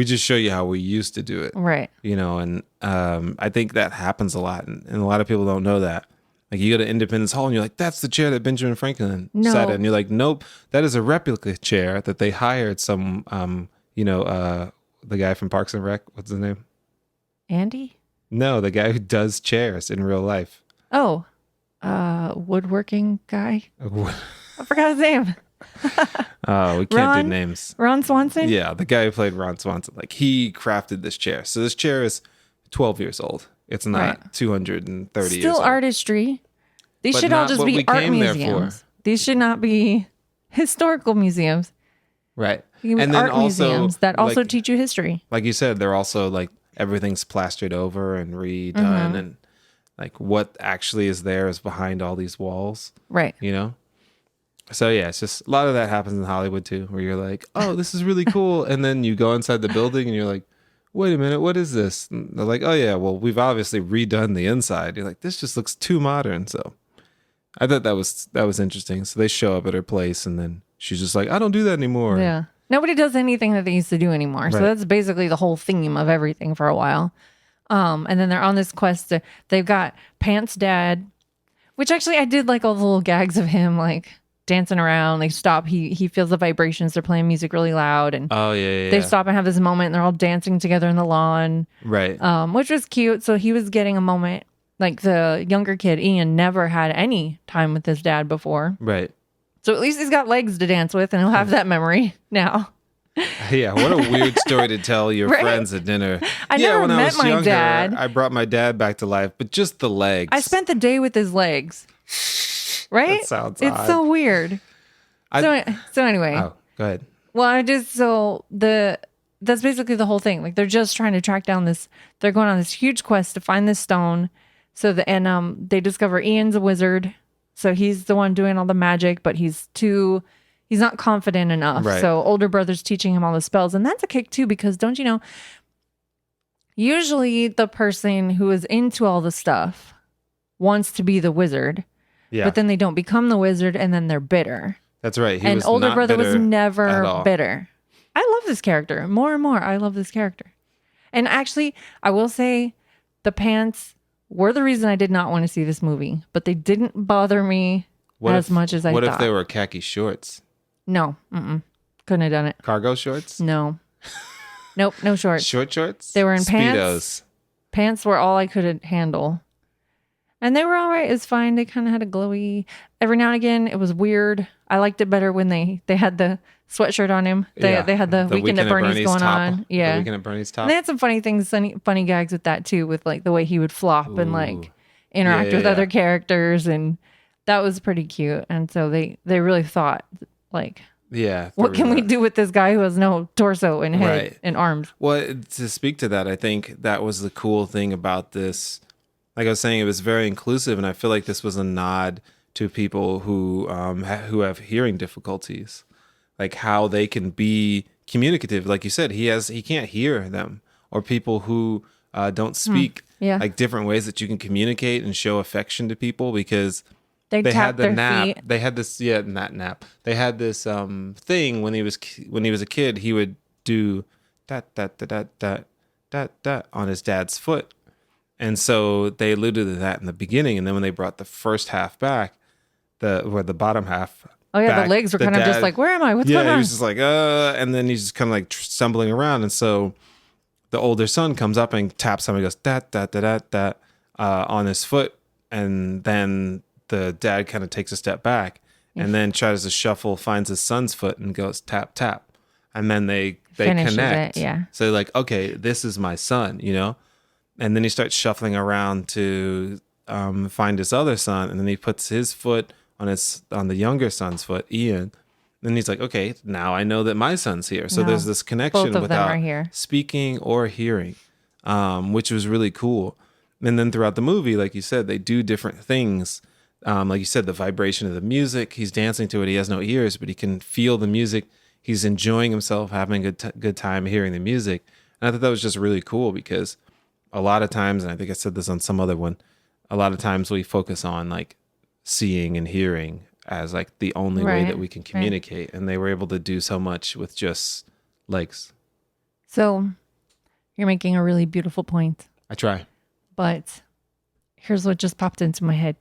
[SPEAKER 1] just show you how we used to do it.
[SPEAKER 2] Right.
[SPEAKER 1] And I think that happens a lot. And a lot of people don't know that. Like you go to Independence Hall and you're like, that's the chair that Benjamin Franklin sat in. And you're like, nope, that is a replica chair that they hired some, the guy from Parks and Rec. What's his name?
[SPEAKER 2] Andy?
[SPEAKER 1] No, the guy who does chairs in real life.
[SPEAKER 2] Oh, woodworking guy. I forgot his name.
[SPEAKER 1] Oh, we can't do names.
[SPEAKER 2] Ron Swanson?
[SPEAKER 1] Yeah, the guy who played Ron Swanson. Like he crafted this chair. So this chair is 12 years old. It's not 230 years old.
[SPEAKER 2] Still artistry. These should all just be art museums. These should not be historical museums.
[SPEAKER 1] Right.
[SPEAKER 2] And then art museums that also teach you history.
[SPEAKER 1] Like you said, they're also like everything's plastered over and redone, and like what actually is there is behind all these walls.
[SPEAKER 2] Right.
[SPEAKER 1] So it's just a lot of that happens in Hollywood too, where you're like, oh, this is really cool. And then you go inside the building and you're like, wait a minute, what is this? And they're like, oh yeah, well, we've obviously redone the inside. You're like, this just looks too modern. So I thought that was interesting. So they show up at her place and then she's just like, I don't do that anymore.
[SPEAKER 2] Yeah. Nobody does anything that they used to do anymore. Right. So that's basically the whole theme of everything for a while. And then they're on this quest. They've got Pants' dad, which actually I did like all the little gags of him like dancing around. They stop. He feels the vibrations. They're playing music really loud. And they stop and have this moment and they're all dancing together in the lawn.
[SPEAKER 1] Right.
[SPEAKER 2] Which was cute. So he was getting a moment. Like the younger kid, Ian, never had any time with his dad before.
[SPEAKER 1] Right.
[SPEAKER 2] So at least he's got legs to dance with and he'll have that memory now.
[SPEAKER 1] Yeah, what a weird story to tell your friends at dinner.
[SPEAKER 2] I never met
[SPEAKER 1] I was
[SPEAKER 2] my
[SPEAKER 1] younger,
[SPEAKER 2] dad.
[SPEAKER 1] I brought my dad back to life, but just the legs.
[SPEAKER 2] I spent the day with his legs. Right?
[SPEAKER 1] That sounds
[SPEAKER 2] It's
[SPEAKER 1] odd.
[SPEAKER 2] so weird. So anyway.
[SPEAKER 1] Oh, go ahead.
[SPEAKER 2] Well, that's basically the whole thing. Like they're just trying to track down they're going on this huge quest to find this stone. So they discover Ian's a wizard. So he's the one doing all the magic, but he's not confident enough.
[SPEAKER 1] Right.
[SPEAKER 2] So older brother's teaching him all the spells. And that's a kick too, because don't you know, usually the person who is into all the stuff wants to be the wizard, but then they don't become the wizard and then they're bitter.
[SPEAKER 1] That's right.
[SPEAKER 2] And older brother was never bitter. I love this character. More and more, I love this character. And actually, I will say the pants were the reason I did not want to see this movie, but they didn't bother me much as I thought.
[SPEAKER 1] What if they were khaki shorts?
[SPEAKER 2] No. Couldn't have done it.
[SPEAKER 1] Cargo shorts?
[SPEAKER 2] No. Nope, no shorts.
[SPEAKER 1] Short shorts?
[SPEAKER 2] They were in
[SPEAKER 1] Speedos.
[SPEAKER 2] Pants. Pants were all I could handle. And they were all right. It was fine. They kind of had a glowy. Every now and again, it was weird. I liked it better when they had the sweatshirt on him. They had the Weekend at Bernie's going on. Yeah.
[SPEAKER 1] The Weekend at Bernie's top.
[SPEAKER 2] And they had some funny things, funny gags with that too, with like the way he would flop and like interact with other characters. And that was pretty cute. And so they really thought like, what can we do with this guy who has no torso and head and arms?
[SPEAKER 1] Well, to speak to that, I think that was the cool thing about this like I was saying, it was very inclusive, and I feel like this was a nod to people who have hearing difficulties, like how they can be communicative. Like you said, he can't hear them, or people who don't speak,
[SPEAKER 2] Yeah.
[SPEAKER 1] like different ways that you can communicate and show affection to people, because
[SPEAKER 2] They
[SPEAKER 1] they
[SPEAKER 2] tap
[SPEAKER 1] had the
[SPEAKER 2] their
[SPEAKER 1] nap.
[SPEAKER 2] feet.
[SPEAKER 1] They had this, yeah, not nap. They had this thing when he was a kid. He would do that on his dad's foot, and so they alluded to that in the beginning. And then when they brought the first half back, the bottom half.
[SPEAKER 2] Oh yeah,
[SPEAKER 1] back,
[SPEAKER 2] the legs were kind of just like, where am I? What's going
[SPEAKER 1] he
[SPEAKER 2] on?
[SPEAKER 1] was just like, and then he's just kind of like stumbling around, and so the older son comes up and taps him and goes on his foot, and then the dad kind of takes a step back and then tries to shuffle, finds his son's foot and goes tap tap, and then they
[SPEAKER 2] Finishes
[SPEAKER 1] connect.
[SPEAKER 2] it, yeah.
[SPEAKER 1] So they're like, okay, this is my son, and then he starts shuffling around to find his other son, and then he puts his foot on the younger son's foot, Ian. Then he's like, okay, now I know that my son's here. So
[SPEAKER 2] No,
[SPEAKER 1] there's this connection
[SPEAKER 2] both of them
[SPEAKER 1] without
[SPEAKER 2] are here.
[SPEAKER 1] speaking or hearing, which was really cool. And then throughout the movie, like you said, they do different things. Like you said, the vibration of the music, he's dancing to it. He has no ears, but he can feel the music. He's enjoying himself, having a good time hearing the music. And I thought that was just really cool, because a lot of times, and I think I said this on some other one, a lot of times we focus on like seeing and hearing as like the only way that we can communicate. And they were able to do so much with just legs.
[SPEAKER 2] So you're making a really beautiful point.
[SPEAKER 1] I try.
[SPEAKER 2] But here's what just popped into my head.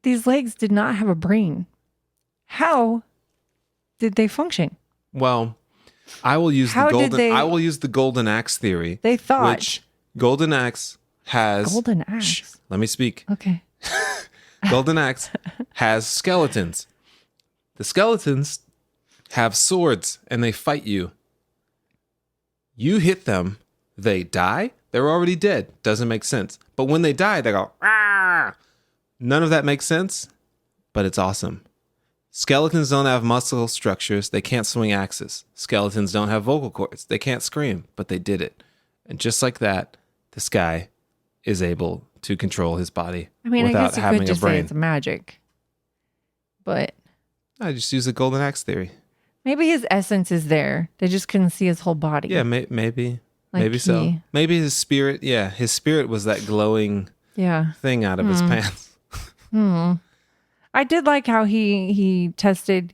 [SPEAKER 2] These legs did not have a brain. How did they function?
[SPEAKER 1] Well, I will use the golden axe theory.
[SPEAKER 2] They thought,
[SPEAKER 1] which golden axe has
[SPEAKER 2] golden axe.
[SPEAKER 1] Shh, let me speak.
[SPEAKER 2] Okay.
[SPEAKER 1] Golden axe has skeletons. The skeletons have swords and they fight you. You hit them, they die. They're already dead. Doesn't make sense. But when they die, they go, ah! None of that makes sense, but it's awesome. Skeletons don't have muscle structures. They can't swing axes. Skeletons don't have vocal cords. They can't scream, but they did it. And just like that, this guy is able to control his body without
[SPEAKER 2] I guess you
[SPEAKER 1] having
[SPEAKER 2] could just
[SPEAKER 1] a brain.
[SPEAKER 2] say it's magic. But
[SPEAKER 1] I just use the golden axe theory.
[SPEAKER 2] maybe his essence is there. They just couldn't see his whole body.
[SPEAKER 1] Yeah, maybe.
[SPEAKER 2] Like
[SPEAKER 1] Maybe so. Maybe his spirit, his spirit was that glowing thing out of his pants.
[SPEAKER 2] I did like how he tested.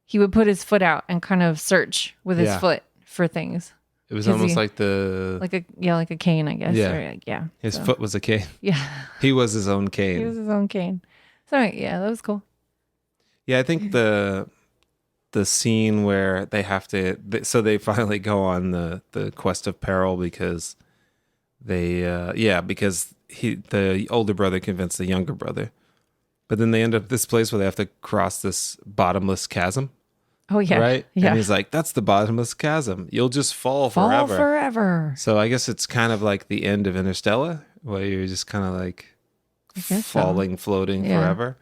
[SPEAKER 2] He would put his foot out and kind of search with his foot for things.
[SPEAKER 1] It was almost like
[SPEAKER 2] a cane, I guess.
[SPEAKER 1] Yeah.
[SPEAKER 2] Or
[SPEAKER 1] His foot was a cane.
[SPEAKER 2] Yeah.
[SPEAKER 1] He was his own cane.
[SPEAKER 2] He was his own cane. So yeah, that was cool.
[SPEAKER 1] Yeah, I think the scene where they have to, so they finally go on the quest of peril because because the older brother convinced the younger brother, but then they end up this place where they have to cross this bottomless chasm.
[SPEAKER 2] Oh yeah,
[SPEAKER 1] right.
[SPEAKER 2] Yeah,
[SPEAKER 1] and he's like, "That's the bottomless chasm. You'll just fall
[SPEAKER 2] forever."
[SPEAKER 1] So I guess it's kind of like the end of Interstellar, where you're just kind of like falling, floating forever.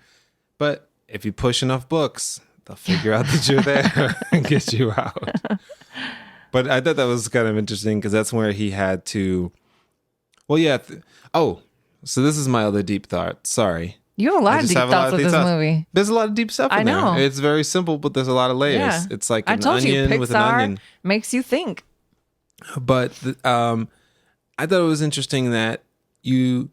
[SPEAKER 1] But if you push enough books, they'll figure out that you're there and get you out. But I thought that was kind of interesting because that's where he had to. Well, yeah. So this is my other deep thought. Sorry.
[SPEAKER 2] You have a lot of deep thoughts with this movie.
[SPEAKER 1] There's a lot of deep stuff in
[SPEAKER 2] know.
[SPEAKER 1] there. It's very simple, but there's a lot of layers.
[SPEAKER 2] Yeah.
[SPEAKER 1] It's like
[SPEAKER 2] I
[SPEAKER 1] an
[SPEAKER 2] told
[SPEAKER 1] onion
[SPEAKER 2] you,
[SPEAKER 1] with an
[SPEAKER 2] Pixar
[SPEAKER 1] onion.
[SPEAKER 2] makes you think.
[SPEAKER 1] But I thought it was interesting that you,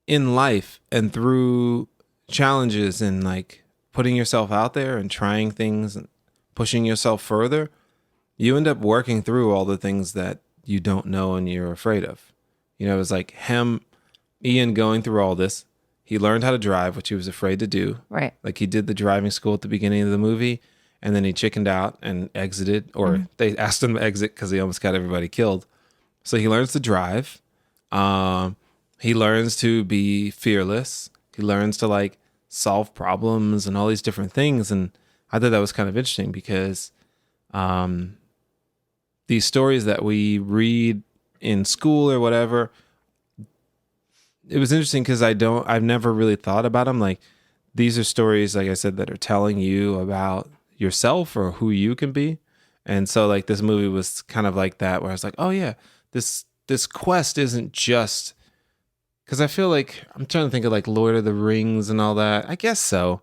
[SPEAKER 1] in life and through challenges and like putting yourself out there and trying things and pushing yourself further, you end up working through all the things that you don't know and you're afraid of. You know, it was like Ian going through all this. He learned how to drive, which he was afraid to do.
[SPEAKER 2] Right.
[SPEAKER 1] Like he did the driving school at the beginning of the movie, and then he chickened out and exited, or they asked him to exit because he almost got everybody killed. So he learns to drive. He learns to be fearless. He learns to like solve problems and all these different things. And I thought that was kind of interesting because these stories that we read in school or whatever, it was interesting because I've never really thought about them. Like these are stories, like I said, that are telling you about yourself or who you can be. And so like this movie was kind of like that, where I was like, oh yeah, this this quest isn't just because I feel like I'm trying to think of like Lord of the Rings and all that. I guess so.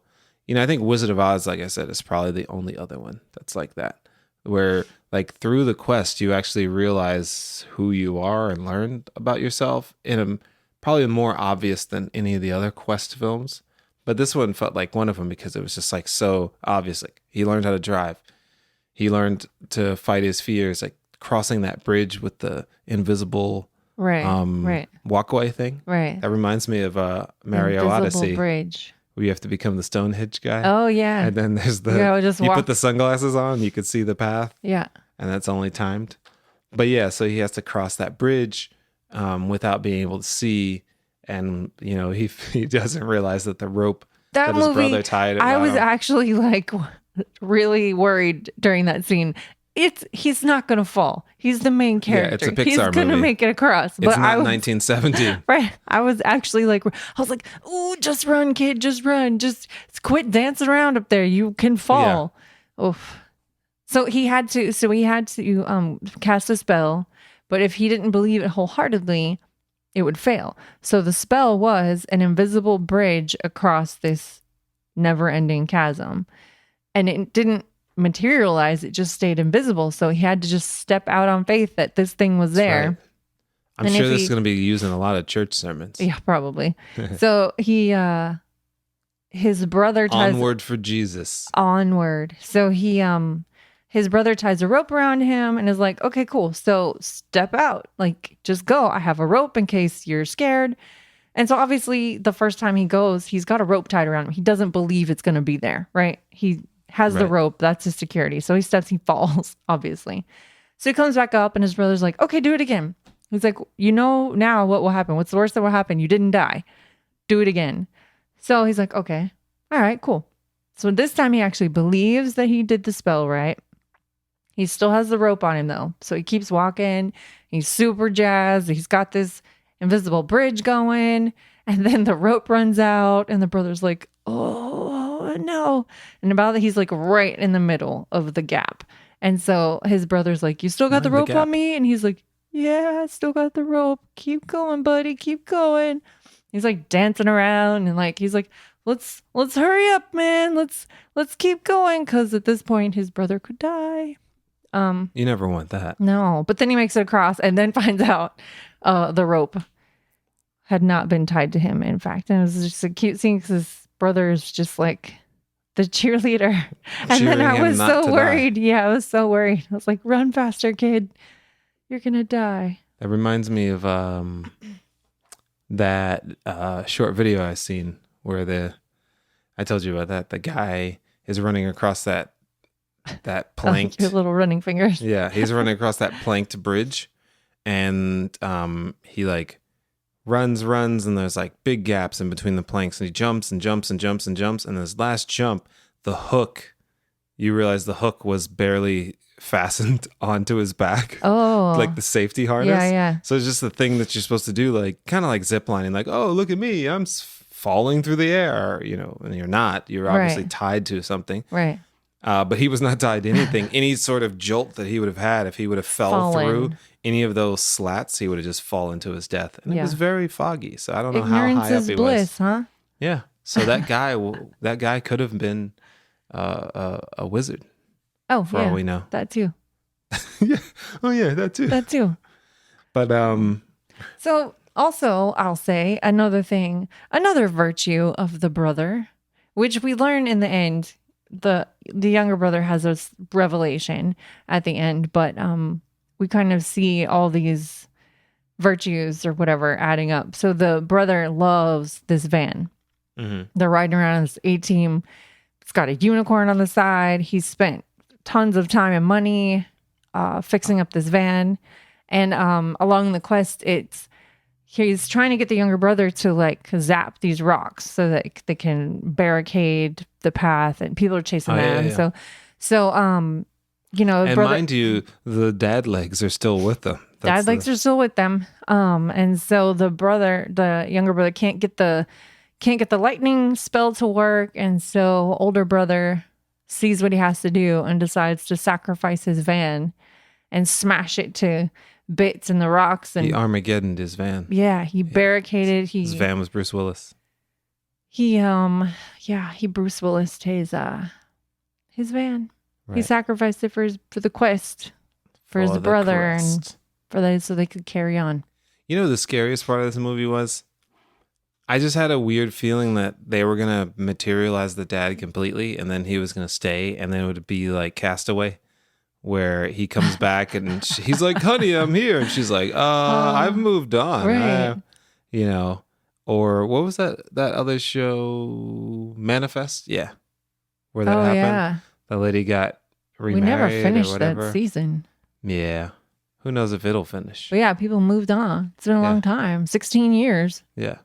[SPEAKER 1] I think Wizard of Oz, like I said, is probably the only other one that's like that, where like through the quest you actually realize who you are and learn about yourself in a probably more obvious than any of the other quest films. But this one felt like one of them because it was just like so obvious. Like he learned how to drive. He learned to fight his fears, like crossing that bridge with the invisible
[SPEAKER 2] right
[SPEAKER 1] walkway thing.
[SPEAKER 2] right
[SPEAKER 1] That reminds me of Mario
[SPEAKER 2] Invisible
[SPEAKER 1] Odyssey,
[SPEAKER 2] bridge.
[SPEAKER 1] where you have to become the Stonehenge guy.
[SPEAKER 2] Oh yeah.
[SPEAKER 1] And then there's the
[SPEAKER 2] just
[SPEAKER 1] you
[SPEAKER 2] walk.
[SPEAKER 1] put the sunglasses on, you could see the path.
[SPEAKER 2] Yeah.
[SPEAKER 1] And that's only timed. But yeah, so he has to cross that bridge without being able to see, and he doesn't realize that the rope that his brother tied
[SPEAKER 2] I was
[SPEAKER 1] him.
[SPEAKER 2] actually like really worried during that scene. He's not gonna fall. He's the main character.
[SPEAKER 1] Yeah, it's a Pixar
[SPEAKER 2] He's gonna
[SPEAKER 1] movie.
[SPEAKER 2] make it across.
[SPEAKER 1] It's not 1970.
[SPEAKER 2] Right. I was actually like, ooh, just run, kid, just run. Just quit dancing around up there. You can fall. Yeah. Oof. So he had to cast a spell, but if he didn't believe it wholeheartedly, it would fail. So the spell was an invisible bridge across this never-ending chasm. And it didn't materialize, it just stayed invisible. So he had to just step out on faith that this thing was there.
[SPEAKER 1] Right. I'm sure this is going to be used in a lot of church sermons.
[SPEAKER 2] Yeah, probably. So his brother ties
[SPEAKER 1] Onward for Jesus.
[SPEAKER 2] Onward. So his brother ties a rope around him and is like, okay, cool. So step out, like just go. I have a rope in case you're scared. And so obviously the first time he goes, he's got a rope tied around him. He doesn't believe it's going to be there, right? He has the rope. That's his security. So he steps, he falls, obviously. So he comes back up and his brother's like, okay, do it again. He's like, now what will happen? What's the worst that will happen? You didn't die. Do it again. So he's like, okay, all right, cool. So this time he actually believes that he did the spell right. He still has the rope on him though. So he keeps walking. He's super jazzed. He's got this invisible bridge going. And then the rope runs out and the brother's like, oh no. And about that, he's like right in the middle of the gap. And so his brother's like, you still got the rope on me? And he's like, yeah, I still got the rope. Keep going, buddy. Keep going. He's like dancing around and like, he's like, let's hurry up, man. Let's keep going. Cause at this point his brother could die.
[SPEAKER 1] You never want that.
[SPEAKER 2] No, but then he makes it across and then finds out the rope had not been tied to him, in fact. And it was just a cute scene because his brother is just like the cheerleader. And then I was so worried. Yeah, I was so worried. I was like, run faster, kid. You're going to die.
[SPEAKER 1] That reminds me of that short video I seen where I told you about that. The guy is running across that planked.
[SPEAKER 2] Your little running fingers.
[SPEAKER 1] Yeah, he's running across that planked bridge, and he like runs, and there's like big gaps in between the planks, and he jumps and jumps and jumps and jumps, and this last jump, the hook, you realize the hook was barely fastened onto his back.
[SPEAKER 2] Oh,
[SPEAKER 1] like the safety harness.
[SPEAKER 2] Yeah.
[SPEAKER 1] So it's just the thing that you're supposed to do, like kind of like ziplining, like, oh, look at me, I'm falling through the air, and you're not. You're obviously tied to something.
[SPEAKER 2] Right.
[SPEAKER 1] But he was not tied to anything. Any sort of jolt that he would have had, if he would have fell through any of those slats, he would have just fallen to his death. And it was very foggy, so I don't know how high up he
[SPEAKER 2] bliss,
[SPEAKER 1] was.
[SPEAKER 2] Huh?
[SPEAKER 1] Yeah. So that guy could have been a wizard.
[SPEAKER 2] Oh,
[SPEAKER 1] for all we know.
[SPEAKER 2] That too.
[SPEAKER 1] Yeah. Oh yeah, that too.
[SPEAKER 2] That too.
[SPEAKER 1] But
[SPEAKER 2] So also, I'll say another virtue of the brother, which we learn in the end. The younger brother has a revelation at the end, but we kind of see all these virtues or whatever adding up. So the brother loves this van. Mm-hmm. They're riding around in this A-team. It's got a unicorn on the side. He's spent tons of time and money fixing up this van. And along the quest, he's trying to get the younger brother to like zap these rocks so that they can barricade the path, and people are chasing them. Yeah. So and
[SPEAKER 1] mind you, the dad legs are still with them.
[SPEAKER 2] Dad legs are still with them. And so the younger brother can't get the lightning spell to work, and so older brother sees what he has to do and decides to sacrifice his van and smash it to bits in the rocks, and
[SPEAKER 1] He Armageddoned his van.
[SPEAKER 2] yeah, he barricaded.
[SPEAKER 1] His van was Bruce Willis.
[SPEAKER 2] He Bruce Willis his van.
[SPEAKER 1] Right.
[SPEAKER 2] He sacrificed it for the quest for his brother and so they could carry on.
[SPEAKER 1] You know, the scariest part of this movie was, I just had a weird feeling that they were gonna materialize the dad completely, and then he was gonna stay, and then it would be like Castaway, where he comes back and he's like, "Honey, I'm here," and she's like, "I've moved on."
[SPEAKER 2] Right.
[SPEAKER 1] You know, or what was that other show, Manifest? Yeah, where that happened.
[SPEAKER 2] Yeah.
[SPEAKER 1] The lady got remarried.
[SPEAKER 2] We never finished
[SPEAKER 1] or whatever.
[SPEAKER 2] that season.
[SPEAKER 1] Yeah, who knows if it'll finish?
[SPEAKER 2] But yeah, people moved on. It's been a long time. 16 years.
[SPEAKER 1] Yeah.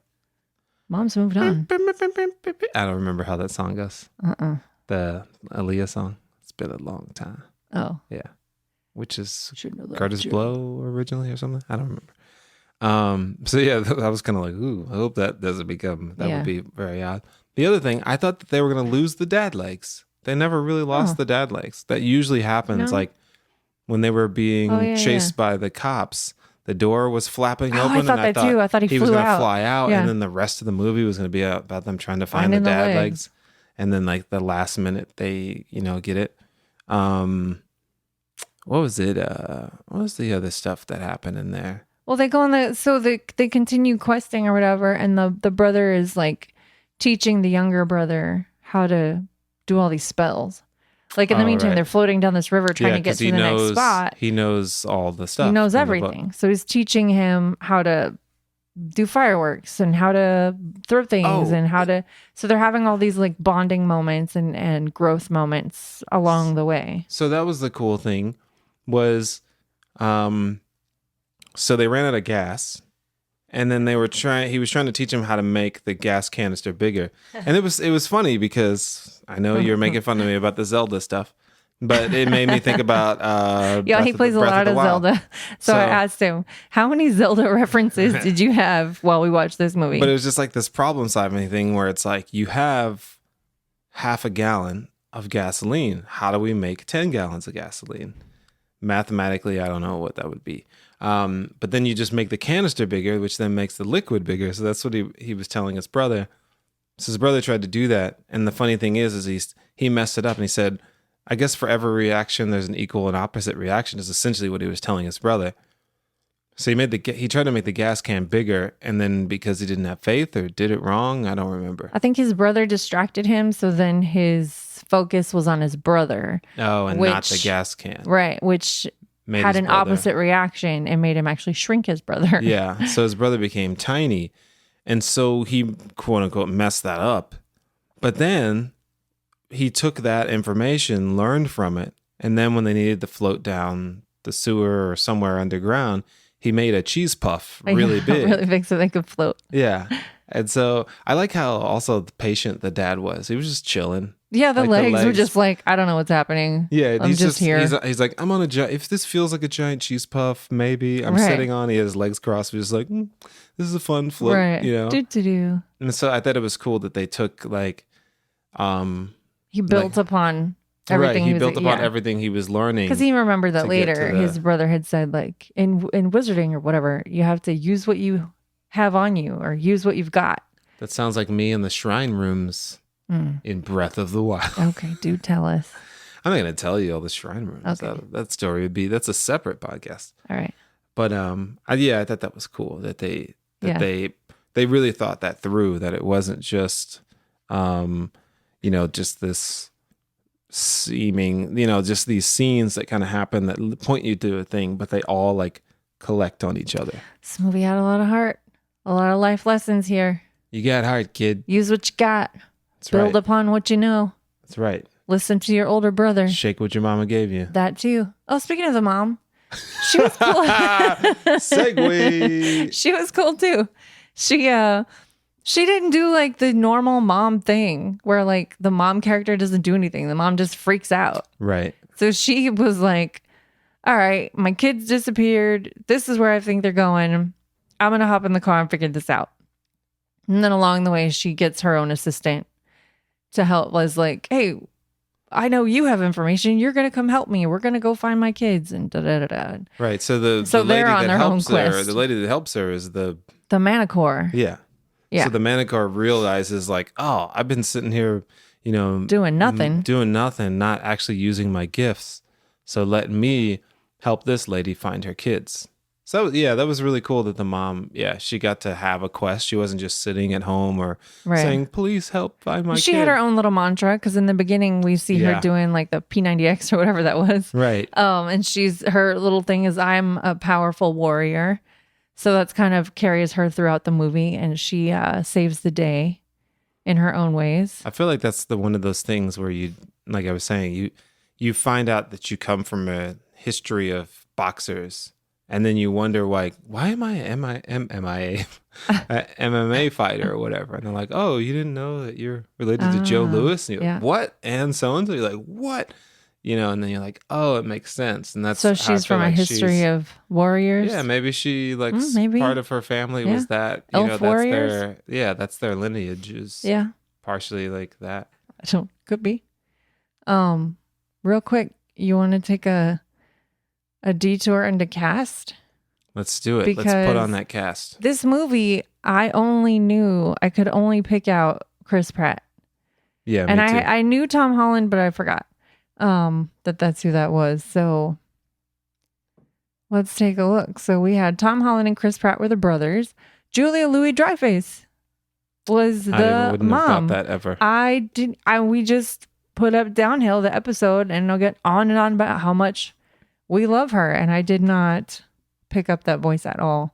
[SPEAKER 2] Mom's moved on.
[SPEAKER 1] I don't remember how that song goes. The Aaliyah song. It's been a long time.
[SPEAKER 2] Oh.
[SPEAKER 1] Yeah. Which is
[SPEAKER 2] Curtis
[SPEAKER 1] Curtis Blow originally or something. I don't remember. So yeah, I was kind of like, ooh, I hope that doesn't become, that would be very odd. The other thing, I thought that they were going to lose the dad legs. They never really lost the dad legs. That usually happens like when they were being chased by the cops. The door was flapping open.
[SPEAKER 2] I thought that too. I thought he
[SPEAKER 1] was
[SPEAKER 2] flew
[SPEAKER 1] going to
[SPEAKER 2] out.
[SPEAKER 1] fly out,
[SPEAKER 2] Yeah.
[SPEAKER 1] and then the rest of the movie was going to be about them trying to find
[SPEAKER 2] Finding
[SPEAKER 1] the
[SPEAKER 2] the
[SPEAKER 1] dad
[SPEAKER 2] legs.
[SPEAKER 1] legs. And then like the last minute they, get it. What was it? What was the other stuff that happened in there?
[SPEAKER 2] Well, they go on they continue questing or whatever, and the brother is like teaching the younger brother how to do all these spells. Like in the meantime, they're floating down this river trying to get to the next spot.
[SPEAKER 1] He knows all the stuff.
[SPEAKER 2] He knows everything. So he's teaching him how to do fireworks and how to throw things and how to. So they're having all these like bonding moments and growth moments along the way.
[SPEAKER 1] So that was the cool thing was, so they ran out of gas. And then he was trying to teach him how to make the gas canister bigger. And it was funny because I know you're making fun of me about the Zelda stuff, but it made me think about
[SPEAKER 2] he plays a lot of Zelda. So I asked him, how many Zelda references did you have while we watched this movie?
[SPEAKER 1] But it was just like this problem solving thing where it's like, you have half a gallon of gasoline. How do we make 10 gallons of gasoline? Mathematically, I don't know what that would be. But then you just make the canister bigger, which then makes the liquid bigger. So that's what he was telling his brother. So his brother tried to do that. And the funny thing is he messed it up, and he said, I guess for every reaction, there's an equal and opposite reaction, is essentially what he was telling his brother. So he tried to make the gas can bigger, and then because he didn't have faith or did it wrong, I don't remember.
[SPEAKER 2] I think his brother distracted him, so then his focus was on his brother.
[SPEAKER 1] Oh, and not the gas can.
[SPEAKER 2] Right, which had an opposite reaction and made him actually shrink his brother.
[SPEAKER 1] Yeah, so his brother became tiny, and so he, quote unquote, messed that up. But then he took that information, learned from it, and then when they needed to float down the sewer or somewhere underground, he made a cheese puff really big.
[SPEAKER 2] Really big so they could float.
[SPEAKER 1] Yeah. And so I like how also patient the dad was. He was just chilling.
[SPEAKER 2] Yeah, the legs were just like, I don't know what's happening.
[SPEAKER 1] Yeah,
[SPEAKER 2] I'm just here.
[SPEAKER 1] He's like, I'm on a giant, if this feels like a giant cheese puff, maybe. I'm sitting on, he has his legs crossed. He's just like, this is a fun float,
[SPEAKER 2] right.
[SPEAKER 1] Do. And so I thought it was cool that they took like,
[SPEAKER 2] he built upon everything.
[SPEAKER 1] Right, he built upon everything he was learning.
[SPEAKER 2] Because he remembered that later his brother had said, like, in wizarding or whatever, you have to use what you have on you or use what you've got.
[SPEAKER 1] That sounds like me in the shrine rooms in Breath of the Wild.
[SPEAKER 2] Okay, do tell us.
[SPEAKER 1] I'm not going to tell you all the shrine rooms.
[SPEAKER 2] Okay.
[SPEAKER 1] That story that's a separate podcast.
[SPEAKER 2] All right.
[SPEAKER 1] But I thought that was cool that they really thought that through, that it wasn't just just this seeming, just these scenes that kind of happen that point you to a thing, but they all like collect on each other.
[SPEAKER 2] This movie had a lot of heart, a lot of life lessons here.
[SPEAKER 1] You got heart, kid.
[SPEAKER 2] Use what you got.
[SPEAKER 1] That's
[SPEAKER 2] Build upon what you know.
[SPEAKER 1] That's right.
[SPEAKER 2] Listen to your older brother.
[SPEAKER 1] Shake what your mama gave you.
[SPEAKER 2] That too. Oh, speaking of the mom, she was cool.
[SPEAKER 1] Segue.
[SPEAKER 2] She was cool too. She didn't do like the normal mom thing where like the mom character doesn't do anything. The mom just freaks out.
[SPEAKER 1] Right.
[SPEAKER 2] So she was like, all right, my kids disappeared. This is where I think they're going. I'm going to hop in the car and figure this out. And then along the way, she gets her own assistant to help. Was like, hey, I know you have information. You're going to come help me. We're going to go find my kids and da da da da.
[SPEAKER 1] Right. So the lady
[SPEAKER 2] they're on
[SPEAKER 1] that
[SPEAKER 2] their own
[SPEAKER 1] helps her,
[SPEAKER 2] quest.
[SPEAKER 1] the lady that helps her is the
[SPEAKER 2] Manticore.
[SPEAKER 1] Yeah.
[SPEAKER 2] Yeah.
[SPEAKER 1] So the Manticore realizes like, oh, I've been sitting here,
[SPEAKER 2] doing nothing,
[SPEAKER 1] not actually using my gifts. So let me help this lady find her kids. So yeah, that was really cool that the mom, she got to have a quest. She wasn't just sitting at home or saying, please help find my kid.
[SPEAKER 2] She had her own little mantra because in the beginning we see her doing like the P90X or whatever that was.
[SPEAKER 1] Right.
[SPEAKER 2] And her little thing is, I'm a powerful warrior. So that's kind of carries her throughout the movie, and she saves the day in her own ways.
[SPEAKER 1] I feel like that's one of those things where you, like I was saying, you find out that you come from a history of boxers, and then you wonder like, why am I a MMA fighter or whatever? And they're like, oh, you didn't know that you're related to Joe Louis? And you're like, what? And so and so. You're like, what? And then you're like, oh, it makes sense. And that's
[SPEAKER 2] so she's from a history of warriors.
[SPEAKER 1] Yeah, maybe she
[SPEAKER 2] maybe.
[SPEAKER 1] part of her family was that.
[SPEAKER 2] Elf
[SPEAKER 1] that's
[SPEAKER 2] warriors?
[SPEAKER 1] that's their lineage is partially like that.
[SPEAKER 2] Could be. Real quick, you want to take a detour into cast?
[SPEAKER 1] Let's do it.
[SPEAKER 2] Because
[SPEAKER 1] let's put on that cast.
[SPEAKER 2] This movie, I could only pick out Chris Pratt.
[SPEAKER 1] Yeah,
[SPEAKER 2] and
[SPEAKER 1] me too.
[SPEAKER 2] I knew Tom Holland, but I forgot that's who that was. So let's take a look. So we had Tom Holland and Chris Pratt were the brothers. Julia Louis-Dreyfus was the
[SPEAKER 1] wouldn't
[SPEAKER 2] mom.
[SPEAKER 1] have thought that ever.
[SPEAKER 2] We just put up downhill the episode, and I'll get on and on about how much we love her, and I did not pick up that voice at all.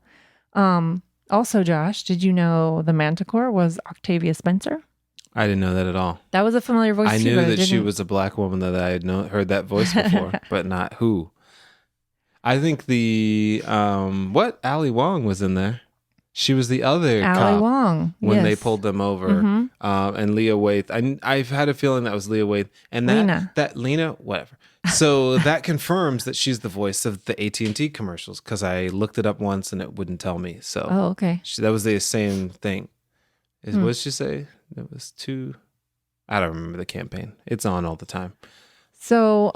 [SPEAKER 2] Also, Josh, did you know the Manticore was Octavia Spencer?
[SPEAKER 1] I didn't know that at all.
[SPEAKER 2] That was a familiar voice.
[SPEAKER 1] I knew that she was a black woman that I had heard that voice before, but not who. I think the Ali Wong was in there. She was the other
[SPEAKER 2] Ali
[SPEAKER 1] cop
[SPEAKER 2] Wong
[SPEAKER 1] when they pulled them over, and Leah Waithe. I've had a feeling that was Leah Waithe, and Lena, whatever. So that confirms that she's the voice of the AT&T commercials because I looked it up once and it wouldn't tell me. So
[SPEAKER 2] okay,
[SPEAKER 1] that was the same thing. What did she say? It was two. I don't remember the campaign. It's on all the time.
[SPEAKER 2] So,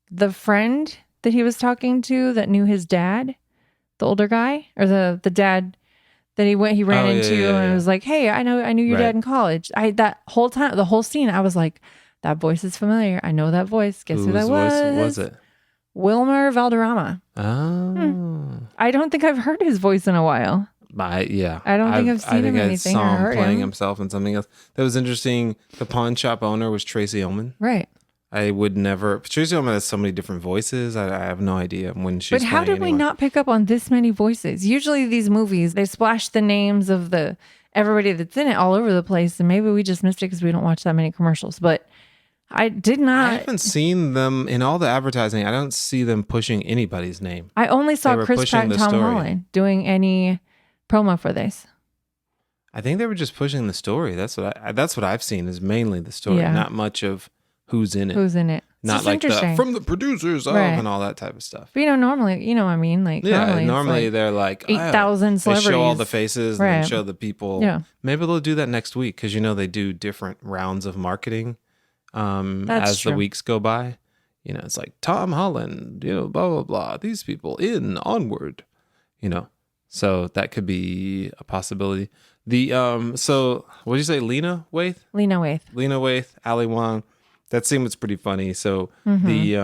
[SPEAKER 2] the friend that he was talking to that knew his dad, the older guy, or the dad that he ran into and was like, "Hey, I knew your dad in college." That whole time, the whole scene, I was like, "That voice is familiar. I know that voice. Guess who that was?"
[SPEAKER 1] Whose voice was it?
[SPEAKER 2] Wilmer Valderrama.
[SPEAKER 1] Oh.
[SPEAKER 2] I don't think I've heard his voice in a while.
[SPEAKER 1] I
[SPEAKER 2] don't think I've seen him in anything.
[SPEAKER 1] I saw him playing
[SPEAKER 2] him.
[SPEAKER 1] himself in something else. That was interesting. The pawn shop owner was Tracy Ullman.
[SPEAKER 2] Right.
[SPEAKER 1] I would never. Tracy Ullman has so many different voices. I have no idea when she's.
[SPEAKER 2] But how did we not pick up on this many voices? Usually these movies, they splash the names of everybody that's in it all over the place, and maybe we just missed it because we don't watch that many commercials. But I did not.
[SPEAKER 1] I haven't seen them in all the advertising. I don't see them pushing anybody's name.
[SPEAKER 2] I only saw Chris Pratt and Tom Holland doing any promo for this.
[SPEAKER 1] I think they were just pushing the story. That's what I've seen is mainly the story, not much of who's in it.
[SPEAKER 2] Who's in it?
[SPEAKER 1] Not like from the producers of and all that type of stuff.
[SPEAKER 2] But normally, what I mean? Like
[SPEAKER 1] normally they're like
[SPEAKER 2] 8,000 celebrities.
[SPEAKER 1] They show all the faces and then show the people.
[SPEAKER 2] Yeah.
[SPEAKER 1] Maybe they'll do that next week because they do different rounds of marketing as the weeks go by. It's like Tom Holland, blah blah blah. These people in Onward, So that could be a possibility. So what did you say? Lena Waithe, Ali Wong. That scene was pretty funny. So they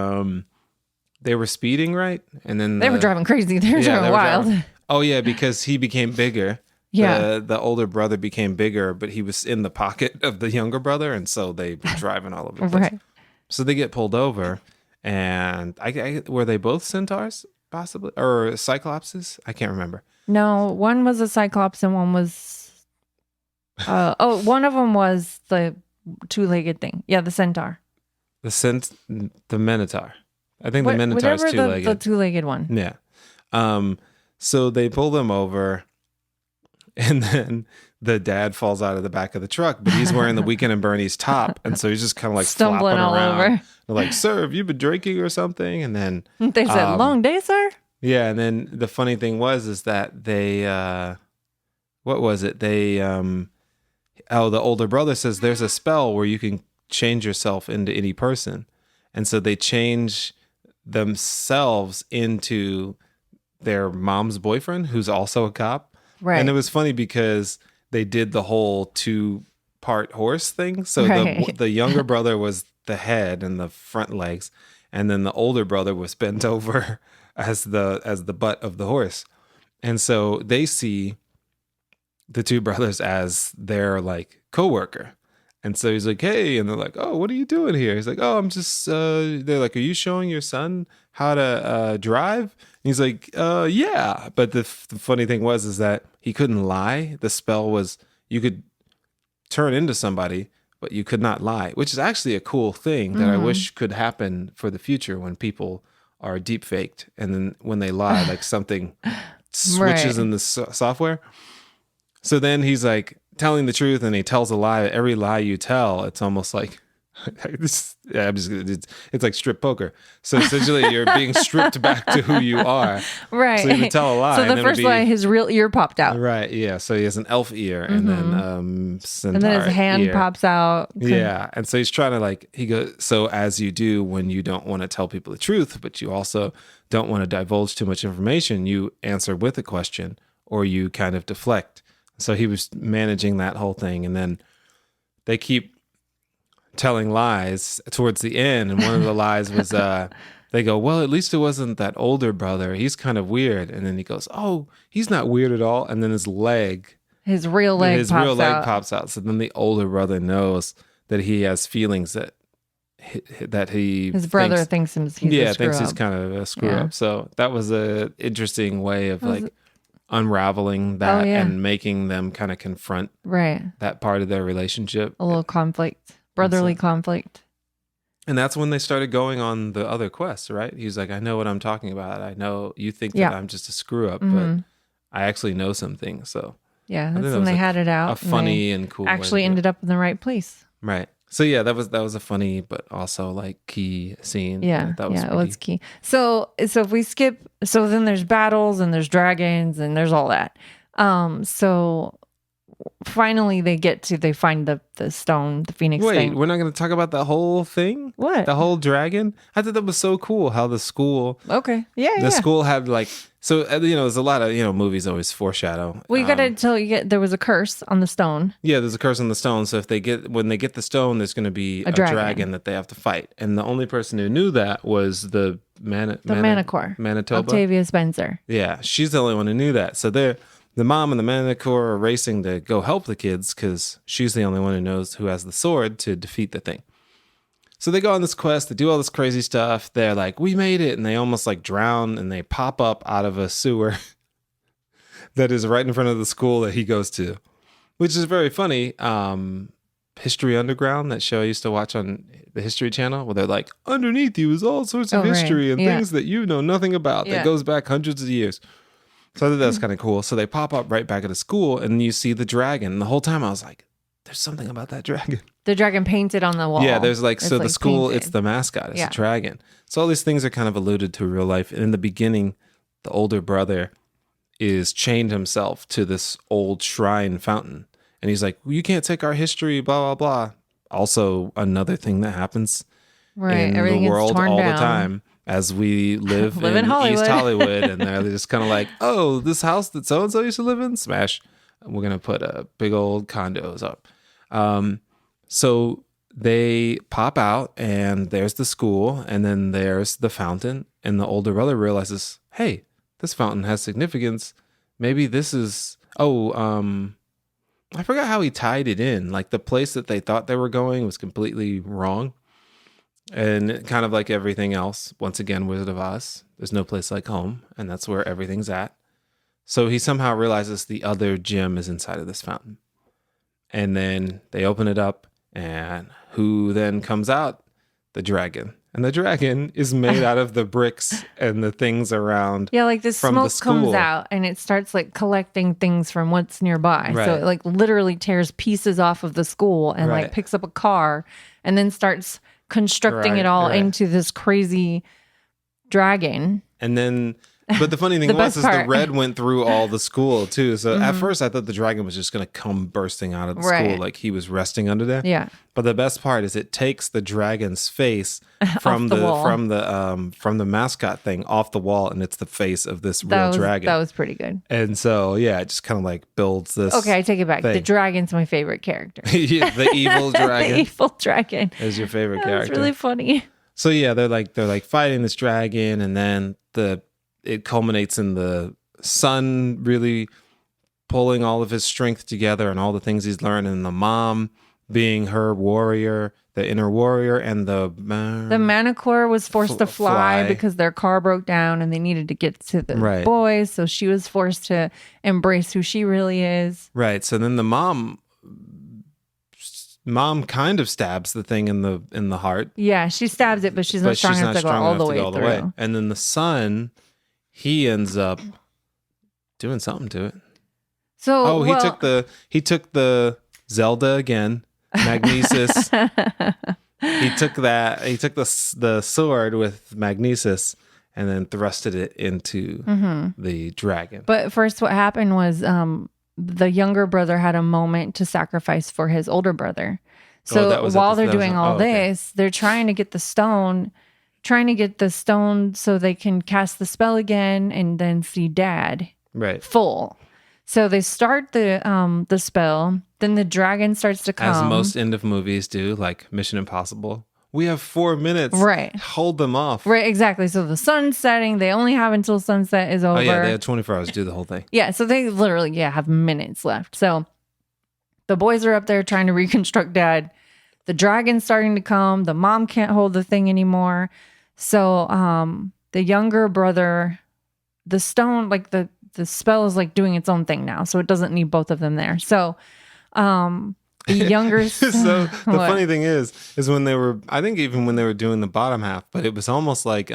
[SPEAKER 1] were speeding, right? And then
[SPEAKER 2] they were driving crazy. They were driving wild.
[SPEAKER 1] Oh yeah, because he became bigger.
[SPEAKER 2] Yeah.
[SPEAKER 1] The older brother became bigger, but he was in the pocket of the younger brother, and so they were driving all over the place. Right. So they get pulled over, and were they both centaurs, possibly, or cyclopses? I can't remember.
[SPEAKER 2] No, one was a cyclops, and one was. One of them was the two-legged thing. Yeah, the centaur.
[SPEAKER 1] The Minotaur. I think the Minotaur is two-legged.
[SPEAKER 2] The two-legged one.
[SPEAKER 1] Yeah. So they pull them over, and then the dad falls out of the back of the truck, but he's wearing the Weekend at Bernie's top, and so he's just kind of like
[SPEAKER 2] stumbling
[SPEAKER 1] flopping
[SPEAKER 2] all
[SPEAKER 1] around.
[SPEAKER 2] over.
[SPEAKER 1] They're like, "Sir, have you been drinking or something?" And then
[SPEAKER 2] they said, "Long day, sir."
[SPEAKER 1] Yeah, and then the funny thing is that they, what was it? They, the older brother says there's a spell where you can change yourself into any person. And so they change themselves into their mom's boyfriend, who's also a cop.
[SPEAKER 2] Right.
[SPEAKER 1] And it was funny because they did the whole 2-part horse thing. So the younger brother was the head and the front legs, and then the older brother was bent over as the butt of the horse. And so they see the two brothers as their like coworker. And so he's like, hey, and they're like, oh, what are you doing here? He's like, oh, I'm just, they're like, are you showing your son how to drive? And he's like, yeah. But the funny thing is that he couldn't lie. The spell was you could turn into somebody, but you could not lie, which is actually a cool thing that I wish could happen for the future when people are deep faked. And then when they lie, like something switches in the software. So then he's like telling the truth, and he tells a lie. Every lie you tell, it's almost like it's like strip poker. So essentially, you're being stripped back to who you are.
[SPEAKER 2] Right.
[SPEAKER 1] So you can tell a lie.
[SPEAKER 2] So the first lie, his real ear popped out.
[SPEAKER 1] Right. Yeah. So he has an elf ear, and then
[SPEAKER 2] and then his hand
[SPEAKER 1] ear.
[SPEAKER 2] pops out.
[SPEAKER 1] Yeah. And so he's trying to like he goes. So as you do when you don't want to tell people the truth, but you also don't want to divulge too much information, you answer with a question or you kind of deflect. So he was managing that whole thing, and then they keep telling lies towards the end. And one of the lies was, they go, well, at least it wasn't that older brother. He's kind of weird. And then he goes, oh, he's not weird at all. And then his real leg pops out. So then the older brother knows that he has feelings that his
[SPEAKER 2] brother thinks he's
[SPEAKER 1] he's kind of a screw up. So that was a interesting way of unraveling that and making them kind of confront that part of their relationship.
[SPEAKER 2] A little conflict, brotherly conflict.
[SPEAKER 1] And that's when they started going on the other quests, right? He's like, I know what I'm talking about. I know you think that I'm just a screw up, but I actually know some things. So
[SPEAKER 2] yeah, that's when they had it out.
[SPEAKER 1] A funny and cool
[SPEAKER 2] actually ended up in the right place.
[SPEAKER 1] Right. So yeah, that was a funny but also like key scene.
[SPEAKER 2] Yeah, it was key. So if we skip, so then there's battles and there's dragons and there's all that. So finally they find the stone, the phoenix thing.
[SPEAKER 1] Wait, we're not going to talk about the whole thing?
[SPEAKER 2] What?
[SPEAKER 1] The whole dragon? I thought that was so cool how the school.
[SPEAKER 2] Okay. Yeah.
[SPEAKER 1] The school had like. So, there's a lot of, movies always foreshadow.
[SPEAKER 2] Well, you got to tell there was a curse on the stone.
[SPEAKER 1] Yeah, there's a curse on the stone. So when they get the stone, there's going to be a dragon that they have to fight. And the only person who knew that was the
[SPEAKER 2] Manticore.
[SPEAKER 1] Manitoba.
[SPEAKER 2] Octavia Spencer.
[SPEAKER 1] Yeah, she's the only one who knew that. So the mom and the Manticore are racing to go help the kids because she's the only one who knows who has the sword to defeat the thing. So they go on this quest, they do all this crazy stuff. They're like, we made it. And they almost like drown and they pop up out of a sewer that is right in front of the school that he goes to, which is very funny. History Underground, that show I used to watch on the History Channel, where they're like, underneath you is all sorts of history and things that you know nothing about that goes back hundreds of years. So I thought that's kind of cool. So they pop up right back at the school and you see the dragon. And the whole time I was like, there's something about that dragon.
[SPEAKER 2] The dragon painted on the wall.
[SPEAKER 1] Yeah, there's the school, painted. It's the mascot. It's a dragon. So all these things are kind of alluded to real life. And in the beginning, the older brother is chained himself to this old shrine fountain. And he's like, well, you can't take our history, blah, blah, blah. Also, another thing that happens in the world all the time as we live in Hollywood. East Hollywood. And they're just kind of like, oh, this house that so-and-so used to live in, smash. We're going to put a big old condos up. So they pop out and there's the school and then there's the fountain. And the older brother realizes, hey, this fountain has significance. Maybe this is, I forgot how he tied it in. Like the place that they thought they were going was completely wrong. And kind of like everything else, once again, Wizard of Oz, there's no place like home. And that's where everything's at. So he somehow realizes the other gem is inside of this fountain. And then they open it up, and who then comes out? The dragon. And the dragon is made out of the bricks and the things around.
[SPEAKER 2] Yeah, like the smoke comes out, and it starts like collecting things from what's nearby. Right. So it like literally tears pieces off of the school and like picks up a car and then starts constructing it all into this crazy dragon.
[SPEAKER 1] And then But the funny thing
[SPEAKER 2] The
[SPEAKER 1] was
[SPEAKER 2] best
[SPEAKER 1] is the
[SPEAKER 2] part.
[SPEAKER 1] red went through all the school too. So at first I thought the dragon was just going to come bursting out of the
[SPEAKER 2] Right.
[SPEAKER 1] school like he was resting under there.
[SPEAKER 2] Yeah.
[SPEAKER 1] But the best part is it takes the dragon's face from
[SPEAKER 2] the wall.
[SPEAKER 1] from the mascot thing off the wall, and it's the face of this
[SPEAKER 2] That
[SPEAKER 1] real
[SPEAKER 2] was,
[SPEAKER 1] dragon.
[SPEAKER 2] That was pretty good.
[SPEAKER 1] And so yeah, it just kind of like builds this.
[SPEAKER 2] Okay, I take it back. The
[SPEAKER 1] thing.
[SPEAKER 2] dragon's my favorite character.
[SPEAKER 1] Yeah, the evil
[SPEAKER 2] The
[SPEAKER 1] dragon
[SPEAKER 2] evil dragon.
[SPEAKER 1] is your favorite
[SPEAKER 2] That
[SPEAKER 1] character.
[SPEAKER 2] was really funny.
[SPEAKER 1] So yeah, they're like fighting this dragon, and then it culminates in the son really pulling all of his strength together and all the things he's learned, and the mom being her warrior, the inner warrior, and the
[SPEAKER 2] Manticore was forced to fly
[SPEAKER 1] fly.
[SPEAKER 2] because their car broke down and they needed to get to the
[SPEAKER 1] Right.
[SPEAKER 2] boys. So she was forced to embrace who she really is.
[SPEAKER 1] right. So then the mom kind of stabs the thing in the heart,
[SPEAKER 2] Yeah, she stabs it, but she's not
[SPEAKER 1] but
[SPEAKER 2] strong
[SPEAKER 1] she's
[SPEAKER 2] enough
[SPEAKER 1] not
[SPEAKER 2] to go
[SPEAKER 1] strong
[SPEAKER 2] all
[SPEAKER 1] enough
[SPEAKER 2] the
[SPEAKER 1] to go all
[SPEAKER 2] way
[SPEAKER 1] the way.
[SPEAKER 2] through.
[SPEAKER 1] And then the son, he ends up doing something to it.
[SPEAKER 2] So
[SPEAKER 1] Oh, he took the Zelda again, Magnesis. He took the sword with Magnesis and then thrusted it into the dragon.
[SPEAKER 2] But first, what happened was the younger brother had a moment to sacrifice for his older brother. So
[SPEAKER 1] that was
[SPEAKER 2] while
[SPEAKER 1] at
[SPEAKER 2] they're
[SPEAKER 1] the-
[SPEAKER 2] doing all
[SPEAKER 1] okay.
[SPEAKER 2] this, they're trying to get the stone so they can cast the spell again and then see dad
[SPEAKER 1] Right.
[SPEAKER 2] full. So they start the spell, then the dragon starts to come.
[SPEAKER 1] As most end of movies do, like Mission Impossible. We have 4 minutes.
[SPEAKER 2] Right.
[SPEAKER 1] Hold them off.
[SPEAKER 2] Right, exactly. So the sun's setting. They only have until sunset is over.
[SPEAKER 1] Oh yeah, they had 24 hours to do the whole thing.
[SPEAKER 2] Yeah, so they literally have minutes left. So the boys are up there trying to reconstruct dad. The dragon's starting to come. The mom can't hold the thing anymore. So the younger brother, the stone, like the spell is like doing its own thing now. So it doesn't need both of them there. So the younger
[SPEAKER 1] So the
[SPEAKER 2] What?
[SPEAKER 1] funny thing is when they were, I think even when they were doing the bottom half, but it was almost like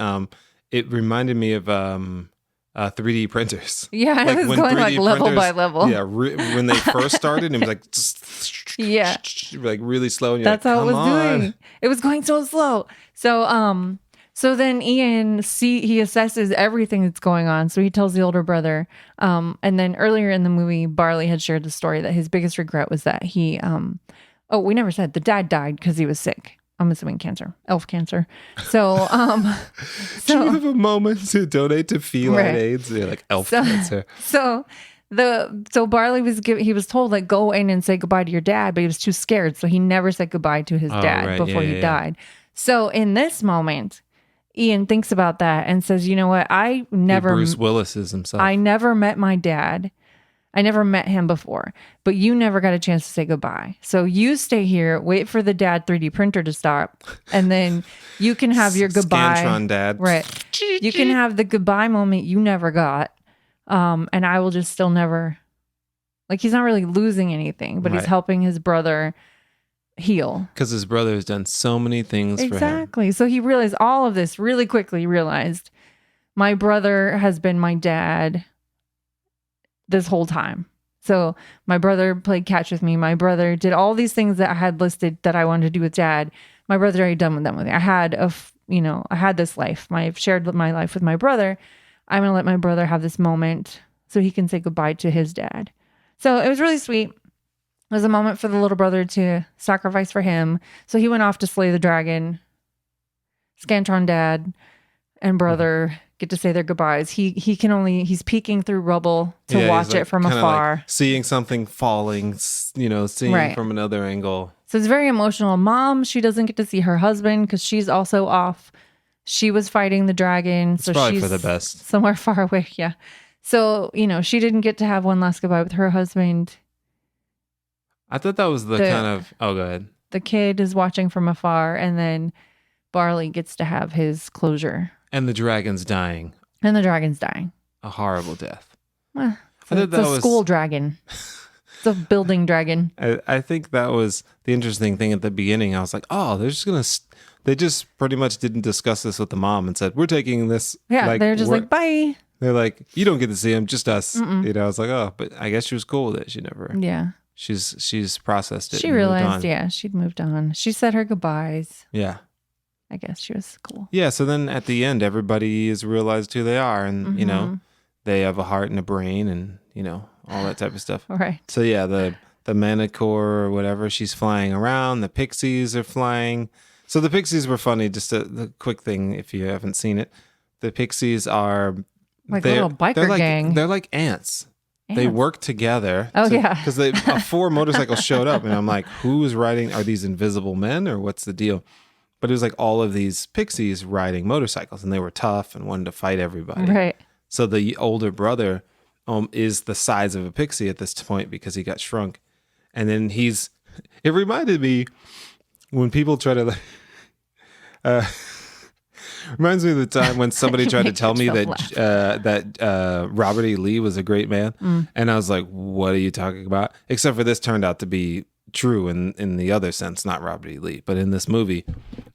[SPEAKER 1] it reminded me of 3D printers.
[SPEAKER 2] Yeah,
[SPEAKER 1] Like
[SPEAKER 2] it was
[SPEAKER 1] when
[SPEAKER 2] going like
[SPEAKER 1] 3D
[SPEAKER 2] level by
[SPEAKER 1] printers-
[SPEAKER 2] level.
[SPEAKER 1] Yeah, when they first started, it was like
[SPEAKER 2] Yeah.
[SPEAKER 1] like really slow. And you're
[SPEAKER 2] That's
[SPEAKER 1] like,
[SPEAKER 2] how it was
[SPEAKER 1] "Come on."
[SPEAKER 2] doing. It was going so slow. So then Ian he assesses everything that's going on. So he tells the older brother. And then earlier in the movie, Barley had shared the story that his biggest regret was that he we never said the dad died because he was sick. I'm assuming cancer, elf cancer. So
[SPEAKER 1] Do you have a moment to donate to feline
[SPEAKER 2] Right.
[SPEAKER 1] AIDS? You're like elf
[SPEAKER 2] So-
[SPEAKER 1] cancer.
[SPEAKER 2] So Barley he was told like go in and say goodbye to your dad, but he was too scared, so he never said goodbye to his dad
[SPEAKER 1] right.
[SPEAKER 2] before
[SPEAKER 1] Yeah,
[SPEAKER 2] he
[SPEAKER 1] yeah.
[SPEAKER 2] died. So in this moment, Ian thinks about that and says, "You know what?
[SPEAKER 1] He Bruce Willis is himself.
[SPEAKER 2] I never met my dad. I never met him before, but you never got a chance to say goodbye. So you stay here, wait for the dad 3D printer to stop, and then you can have your goodbye.
[SPEAKER 1] Scantron dad.
[SPEAKER 2] Right. You can have the goodbye moment you never got. And I will just still never, like, he's not really losing anything, but he's
[SPEAKER 1] Right.
[SPEAKER 2] helping his brother heal.
[SPEAKER 1] Because his brother has done so many things for him.
[SPEAKER 2] Exactly. So he realized all of this really quickly, realized my brother has been my dad this whole time. So my brother played catch with me. My brother did all these things that I had listed that I wanted to do with dad. My brother already done with them with me. I had I had this life. I've shared my life with my brother. I'm going to let my brother have this moment so he can say goodbye to his dad. So it was really sweet. It was a moment for the little brother to sacrifice for him. So he went off to slay the dragon. Scantron dad and brother get to say their goodbyes. He's peeking through rubble to
[SPEAKER 1] Yeah,
[SPEAKER 2] watch
[SPEAKER 1] he's, like,
[SPEAKER 2] it from
[SPEAKER 1] kinda
[SPEAKER 2] afar.
[SPEAKER 1] like seeing something falling, seeing
[SPEAKER 2] Right.
[SPEAKER 1] from another angle.
[SPEAKER 2] So it's very emotional. Mom, she doesn't get to see her husband because she's also off. She was fighting the dragon.
[SPEAKER 1] It's
[SPEAKER 2] So
[SPEAKER 1] probably
[SPEAKER 2] she's
[SPEAKER 1] for the best.
[SPEAKER 2] somewhere far away. Yeah. So, she didn't get to have one last goodbye with her husband.
[SPEAKER 1] I thought that was the kind of. Oh, go ahead.
[SPEAKER 2] The kid is watching from afar, and then Barley gets to have his closure.
[SPEAKER 1] And the dragon's dying
[SPEAKER 2] And the dragon's dying.
[SPEAKER 1] a horrible death.
[SPEAKER 2] Well,
[SPEAKER 1] I thought
[SPEAKER 2] it's
[SPEAKER 1] that
[SPEAKER 2] a
[SPEAKER 1] was-
[SPEAKER 2] school dragon. It's a building dragon.
[SPEAKER 1] I think that was the interesting thing at the beginning. I was like, oh, they just pretty much didn't discuss this with the mom and said, we're taking this.
[SPEAKER 2] Yeah, they're just like, bye.
[SPEAKER 1] They're like, you don't get to see him, just us. I was like, oh, but I guess she was cool with it. She never.
[SPEAKER 2] Yeah.
[SPEAKER 1] She's processed it.
[SPEAKER 2] She
[SPEAKER 1] and moved
[SPEAKER 2] realized,
[SPEAKER 1] on.
[SPEAKER 2] yeah, she'd moved on. She said her goodbyes.
[SPEAKER 1] Yeah.
[SPEAKER 2] I guess she was cool.
[SPEAKER 1] Yeah, so then at the end, everybody has realized who they are, and you know,
[SPEAKER 2] Mm-hmm.
[SPEAKER 1] they have a heart and a brain, and you know, all that type of stuff.
[SPEAKER 2] Right.
[SPEAKER 1] So yeah, the Manicore or whatever, she's flying around. The pixies are flying. So the pixies were funny. Just the quick thing, if you haven't seen it, the pixies are
[SPEAKER 2] Like a little biker gang.
[SPEAKER 1] They're like ants. They
[SPEAKER 2] Ants.
[SPEAKER 1] work together.
[SPEAKER 2] Oh, yeah.
[SPEAKER 1] Because they 4 motorcycles showed up, and I'm like, who's riding? Are these invisible men, or what's the deal? But it was like all of these pixies riding motorcycles, and they were tough and wanted to fight everybody.
[SPEAKER 2] Right.
[SPEAKER 1] So the older brother is the size of a pixie at this point because he got shrunk. And then it reminded me when people try to, reminds me of the time when somebody tried to tell me that Robert E. Lee was a great man. And I was like, what are you talking about? Except for this turned out to be true in the other sense, not Robert E. Lee, but in this movie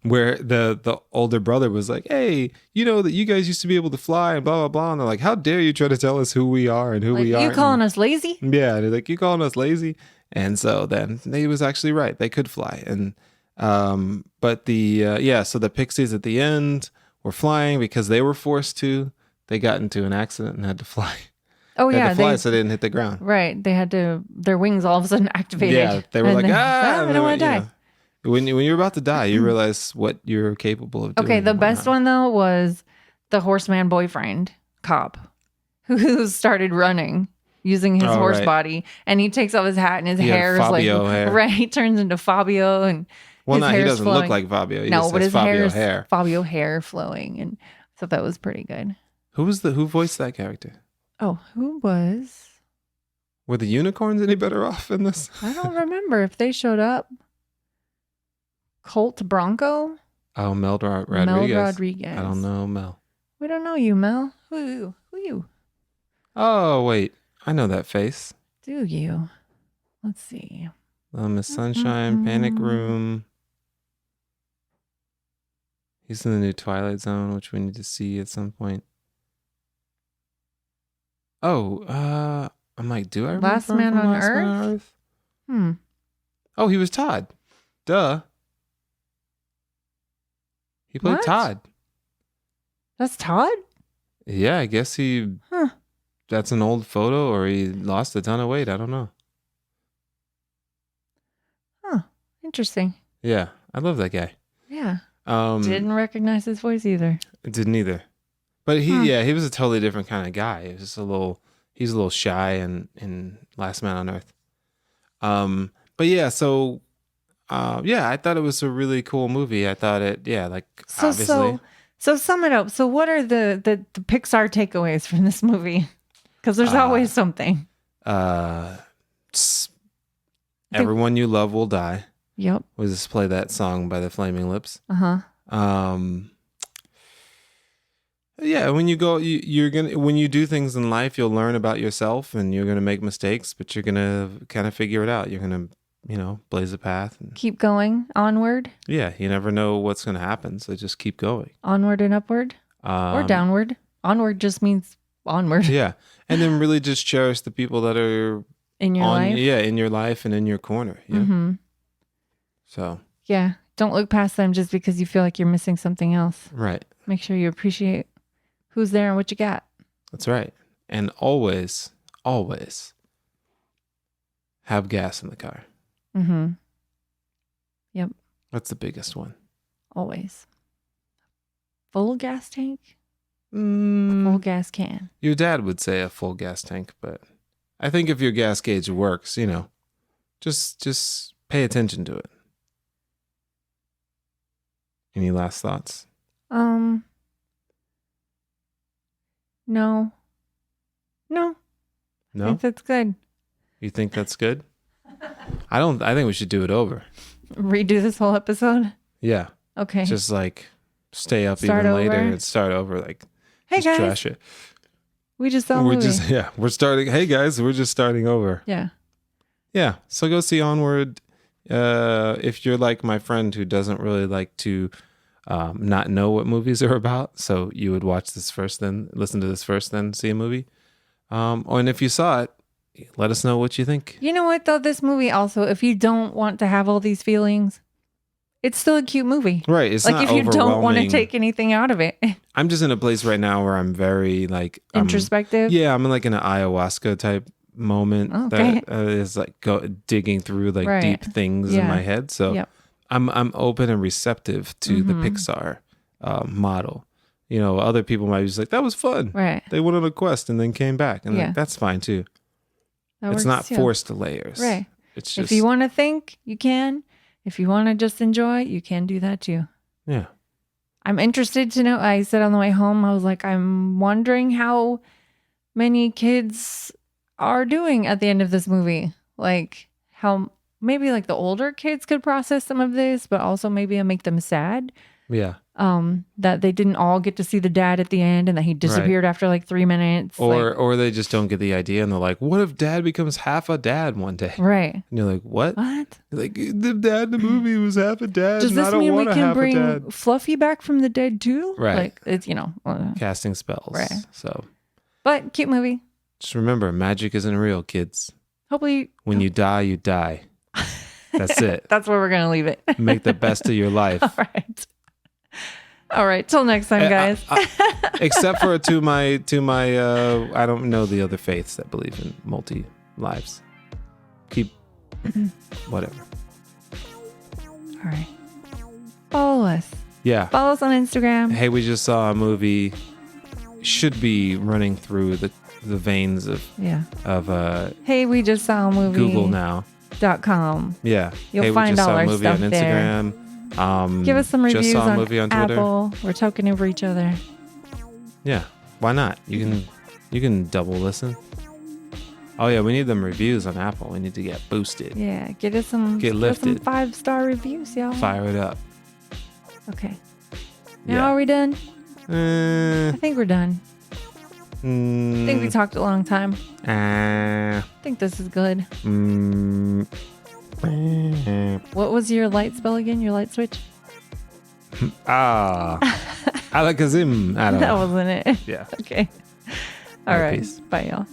[SPEAKER 1] where the older brother was like, hey, you know that you guys used to be able to fly and blah, blah, blah. And they're like, how dare you try to tell us who we are and who we are.
[SPEAKER 2] You calling us lazy?
[SPEAKER 1] Yeah. They're like, you calling us lazy? And so then he was actually right. They could fly. And, but so the pixies at the end were flying because they were forced to. They got into an accident and had to fly.
[SPEAKER 2] Oh,
[SPEAKER 1] They
[SPEAKER 2] yeah.
[SPEAKER 1] had to fly so they didn't hit the ground.
[SPEAKER 2] Right. They had their wings all of a sudden activated.
[SPEAKER 1] Yeah, they were like,
[SPEAKER 2] I don't want to die.
[SPEAKER 1] When you're about to die, you realize what you're capable of doing.
[SPEAKER 2] Okay, the best one, though, was the horseman boyfriend cop who started running using his horse body. And he takes off his hat and his hair is like,
[SPEAKER 1] hair.
[SPEAKER 2] right, he turns into Fabio. And
[SPEAKER 1] well,
[SPEAKER 2] his
[SPEAKER 1] he
[SPEAKER 2] hair's
[SPEAKER 1] doesn't
[SPEAKER 2] flowing.
[SPEAKER 1] look like Fabio. He
[SPEAKER 2] no,
[SPEAKER 1] just
[SPEAKER 2] but
[SPEAKER 1] has
[SPEAKER 2] his
[SPEAKER 1] Fabio
[SPEAKER 2] hair is Fabio hair flowing. And so that was pretty good.
[SPEAKER 1] Who voiced that character?
[SPEAKER 2] Oh, who was?
[SPEAKER 1] Were the unicorns any better off in this?
[SPEAKER 2] I don't remember if they showed up. Colt Bronco?
[SPEAKER 1] Oh, Mel Rodriguez.
[SPEAKER 2] Mel Rodriguez.
[SPEAKER 1] I don't know Mel.
[SPEAKER 2] We don't know you, Mel. Who you?
[SPEAKER 1] Oh, wait. I know that face.
[SPEAKER 2] Do you? Let's see.
[SPEAKER 1] Miss Sunshine, Panic Room. He's in the new Twilight Zone, which we need to see at some point. Oh, I'm like, do I remember
[SPEAKER 2] Last Man
[SPEAKER 1] from
[SPEAKER 2] on
[SPEAKER 1] Last Man on
[SPEAKER 2] Earth?
[SPEAKER 1] Earth? Oh, he was Todd. Duh. He played
[SPEAKER 2] What?
[SPEAKER 1] Todd.
[SPEAKER 2] That's Todd?
[SPEAKER 1] Yeah, I guess that's an old photo, or he lost a ton of weight. I don't know.
[SPEAKER 2] Huh. Interesting.
[SPEAKER 1] Yeah, I love that guy.
[SPEAKER 2] Yeah.
[SPEAKER 1] Didn't
[SPEAKER 2] recognize his voice either.
[SPEAKER 1] Didn't either. But he was a totally different kind of guy. He was just he's a little shy in Last Man on Earth. But yeah, so I thought it was a really cool movie. I thought obviously.
[SPEAKER 2] So sum it up. So what are the Pixar takeaways from this movie? Because there's always something.
[SPEAKER 1] Everyone you love will die.
[SPEAKER 2] Yep.
[SPEAKER 1] We'll just play that song by the Flaming Lips. Yeah, when you go, when you do things in life, you'll learn about yourself, and you're gonna make mistakes, but you're gonna kind of figure it out. You're gonna, blaze a path. And,
[SPEAKER 2] keep going. Onward.
[SPEAKER 1] Yeah, you never know what's gonna happen, so just keep going.
[SPEAKER 2] Onward and upward, or downward. Onward just means onward.
[SPEAKER 1] Yeah, and then really just cherish the people that are
[SPEAKER 2] in your life.
[SPEAKER 1] Yeah, in your life and in your corner. Yeah.
[SPEAKER 2] Mm-hmm.
[SPEAKER 1] So.
[SPEAKER 2] Yeah, don't look past them just because you feel like you're missing something else.
[SPEAKER 1] Right.
[SPEAKER 2] Make sure you appreciate who's there and what you got.
[SPEAKER 1] That's right. And always have gas in the car.
[SPEAKER 2] Mm-hmm. Yep.
[SPEAKER 1] That's the biggest one.
[SPEAKER 2] Always. Full gas tank? Full gas can.
[SPEAKER 1] Your dad would say a full gas tank, but I think if your gas gauge works, just pay attention to it. Any last thoughts?
[SPEAKER 2] No.
[SPEAKER 1] No?
[SPEAKER 2] I think that's good.
[SPEAKER 1] You think that's good? I think we should do it over.
[SPEAKER 2] Redo this whole episode?
[SPEAKER 1] Yeah.
[SPEAKER 2] Okay.
[SPEAKER 1] Just like stay up
[SPEAKER 2] Start
[SPEAKER 1] even
[SPEAKER 2] over?
[SPEAKER 1] later and start over. Like,
[SPEAKER 2] hey
[SPEAKER 1] just
[SPEAKER 2] guys,
[SPEAKER 1] trash it.
[SPEAKER 2] we just saw a movie.
[SPEAKER 1] We're starting. Hey guys, we're just starting over.
[SPEAKER 2] Yeah.
[SPEAKER 1] Yeah. So go see Onward. If you're like my friend who doesn't really like to not know what movies are about, so you would watch this first, then listen to this first, then see a movie. And if you saw it, let us know what you think.
[SPEAKER 2] You know what though? This movie also, if you don't want to have all these feelings, it's still a cute movie.
[SPEAKER 1] Right. It's
[SPEAKER 2] Like
[SPEAKER 1] not
[SPEAKER 2] if you don't want to
[SPEAKER 1] overwhelming.
[SPEAKER 2] take anything out of it.
[SPEAKER 1] I'm just in a place right now where I'm very like
[SPEAKER 2] Introspective.
[SPEAKER 1] Yeah, I'm in like an ayahuasca type moment
[SPEAKER 2] Okay.
[SPEAKER 1] that is like digging through like
[SPEAKER 2] Right.
[SPEAKER 1] deep things in
[SPEAKER 2] Yeah.
[SPEAKER 1] my head. So
[SPEAKER 2] Yep.
[SPEAKER 1] I'm open and receptive to the Pixar model. You know, other people might be just like, that was fun.
[SPEAKER 2] Right.
[SPEAKER 1] They went on a quest and then came back, and
[SPEAKER 2] Yeah.
[SPEAKER 1] like, that's fine too.
[SPEAKER 2] That
[SPEAKER 1] It's
[SPEAKER 2] works
[SPEAKER 1] not
[SPEAKER 2] too.
[SPEAKER 1] forced layers.
[SPEAKER 2] Right.
[SPEAKER 1] It's just
[SPEAKER 2] If you want to think, you can. If you want to just enjoy, you can do that too.
[SPEAKER 1] yeah.
[SPEAKER 2] I'm interested to know. I said on the way home, I was like, I'm wondering how many kids are doing at the end of this movie. Like how maybe like the older kids could process some of this, but also maybe it'll make them sad.
[SPEAKER 1] Yeah.
[SPEAKER 2] That they didn't all get to see the dad at the end and that he disappeared after like 3 minutes.
[SPEAKER 1] Or they just don't get the idea and they're like, what if dad becomes half a dad one day?
[SPEAKER 2] Right.
[SPEAKER 1] And you're like, what?
[SPEAKER 2] What?
[SPEAKER 1] Like the dad in the movie was half a dad.
[SPEAKER 2] Does
[SPEAKER 1] and I
[SPEAKER 2] this
[SPEAKER 1] don't
[SPEAKER 2] mean we
[SPEAKER 1] want a
[SPEAKER 2] can
[SPEAKER 1] half a
[SPEAKER 2] bring
[SPEAKER 1] dad.
[SPEAKER 2] Fluffy back from the dead too?
[SPEAKER 1] Right.
[SPEAKER 2] Like it's,
[SPEAKER 1] Casting spells.
[SPEAKER 2] Right.
[SPEAKER 1] So
[SPEAKER 2] but cute movie.
[SPEAKER 1] just remember, magic isn't real, kids.
[SPEAKER 2] Hopefully
[SPEAKER 1] When you die, you die. That's it.
[SPEAKER 2] that's where we're going to leave it.
[SPEAKER 1] Make the best of your life.
[SPEAKER 2] All right. All right. Till next time, guys.
[SPEAKER 1] Except for to my I don't know the other faiths that believe in multi lives. Keep whatever.
[SPEAKER 2] All right. Follow us.
[SPEAKER 1] Yeah.
[SPEAKER 2] Follow us on Instagram.
[SPEAKER 1] Hey, we just saw a movie. Should be running through the veins of
[SPEAKER 2] Yeah.
[SPEAKER 1] Hey,
[SPEAKER 2] we just saw a movie.
[SPEAKER 1] Google now.
[SPEAKER 2] .com.
[SPEAKER 1] Yeah.
[SPEAKER 2] You'll
[SPEAKER 1] hey,
[SPEAKER 2] find
[SPEAKER 1] we just
[SPEAKER 2] all
[SPEAKER 1] saw a
[SPEAKER 2] our
[SPEAKER 1] movie on
[SPEAKER 2] stuff there.
[SPEAKER 1] Instagram.
[SPEAKER 2] Give us some reviews
[SPEAKER 1] just saw a
[SPEAKER 2] on
[SPEAKER 1] movie on Twitter.
[SPEAKER 2] Apple. We're talking over each other.
[SPEAKER 1] Yeah. Why not? You can double listen. Oh yeah, we need them reviews on Apple. We need to get boosted.
[SPEAKER 2] Yeah. Get us some.
[SPEAKER 1] Get
[SPEAKER 2] give us some
[SPEAKER 1] lifted.
[SPEAKER 2] 5-star reviews, y'all.
[SPEAKER 1] Fire it up.
[SPEAKER 2] Okay. Now
[SPEAKER 1] Yeah.
[SPEAKER 2] are we done?
[SPEAKER 1] Uh,
[SPEAKER 2] I think we're done. I think we talked a long time. I think this is good. What was your light spell again? Your light switch?
[SPEAKER 1] Alakazim. I don't
[SPEAKER 2] That
[SPEAKER 1] know.
[SPEAKER 2] wasn't it.
[SPEAKER 1] Yeah.
[SPEAKER 2] Okay. All
[SPEAKER 1] All right,
[SPEAKER 2] right.
[SPEAKER 1] peace.
[SPEAKER 2] Bye, y'all.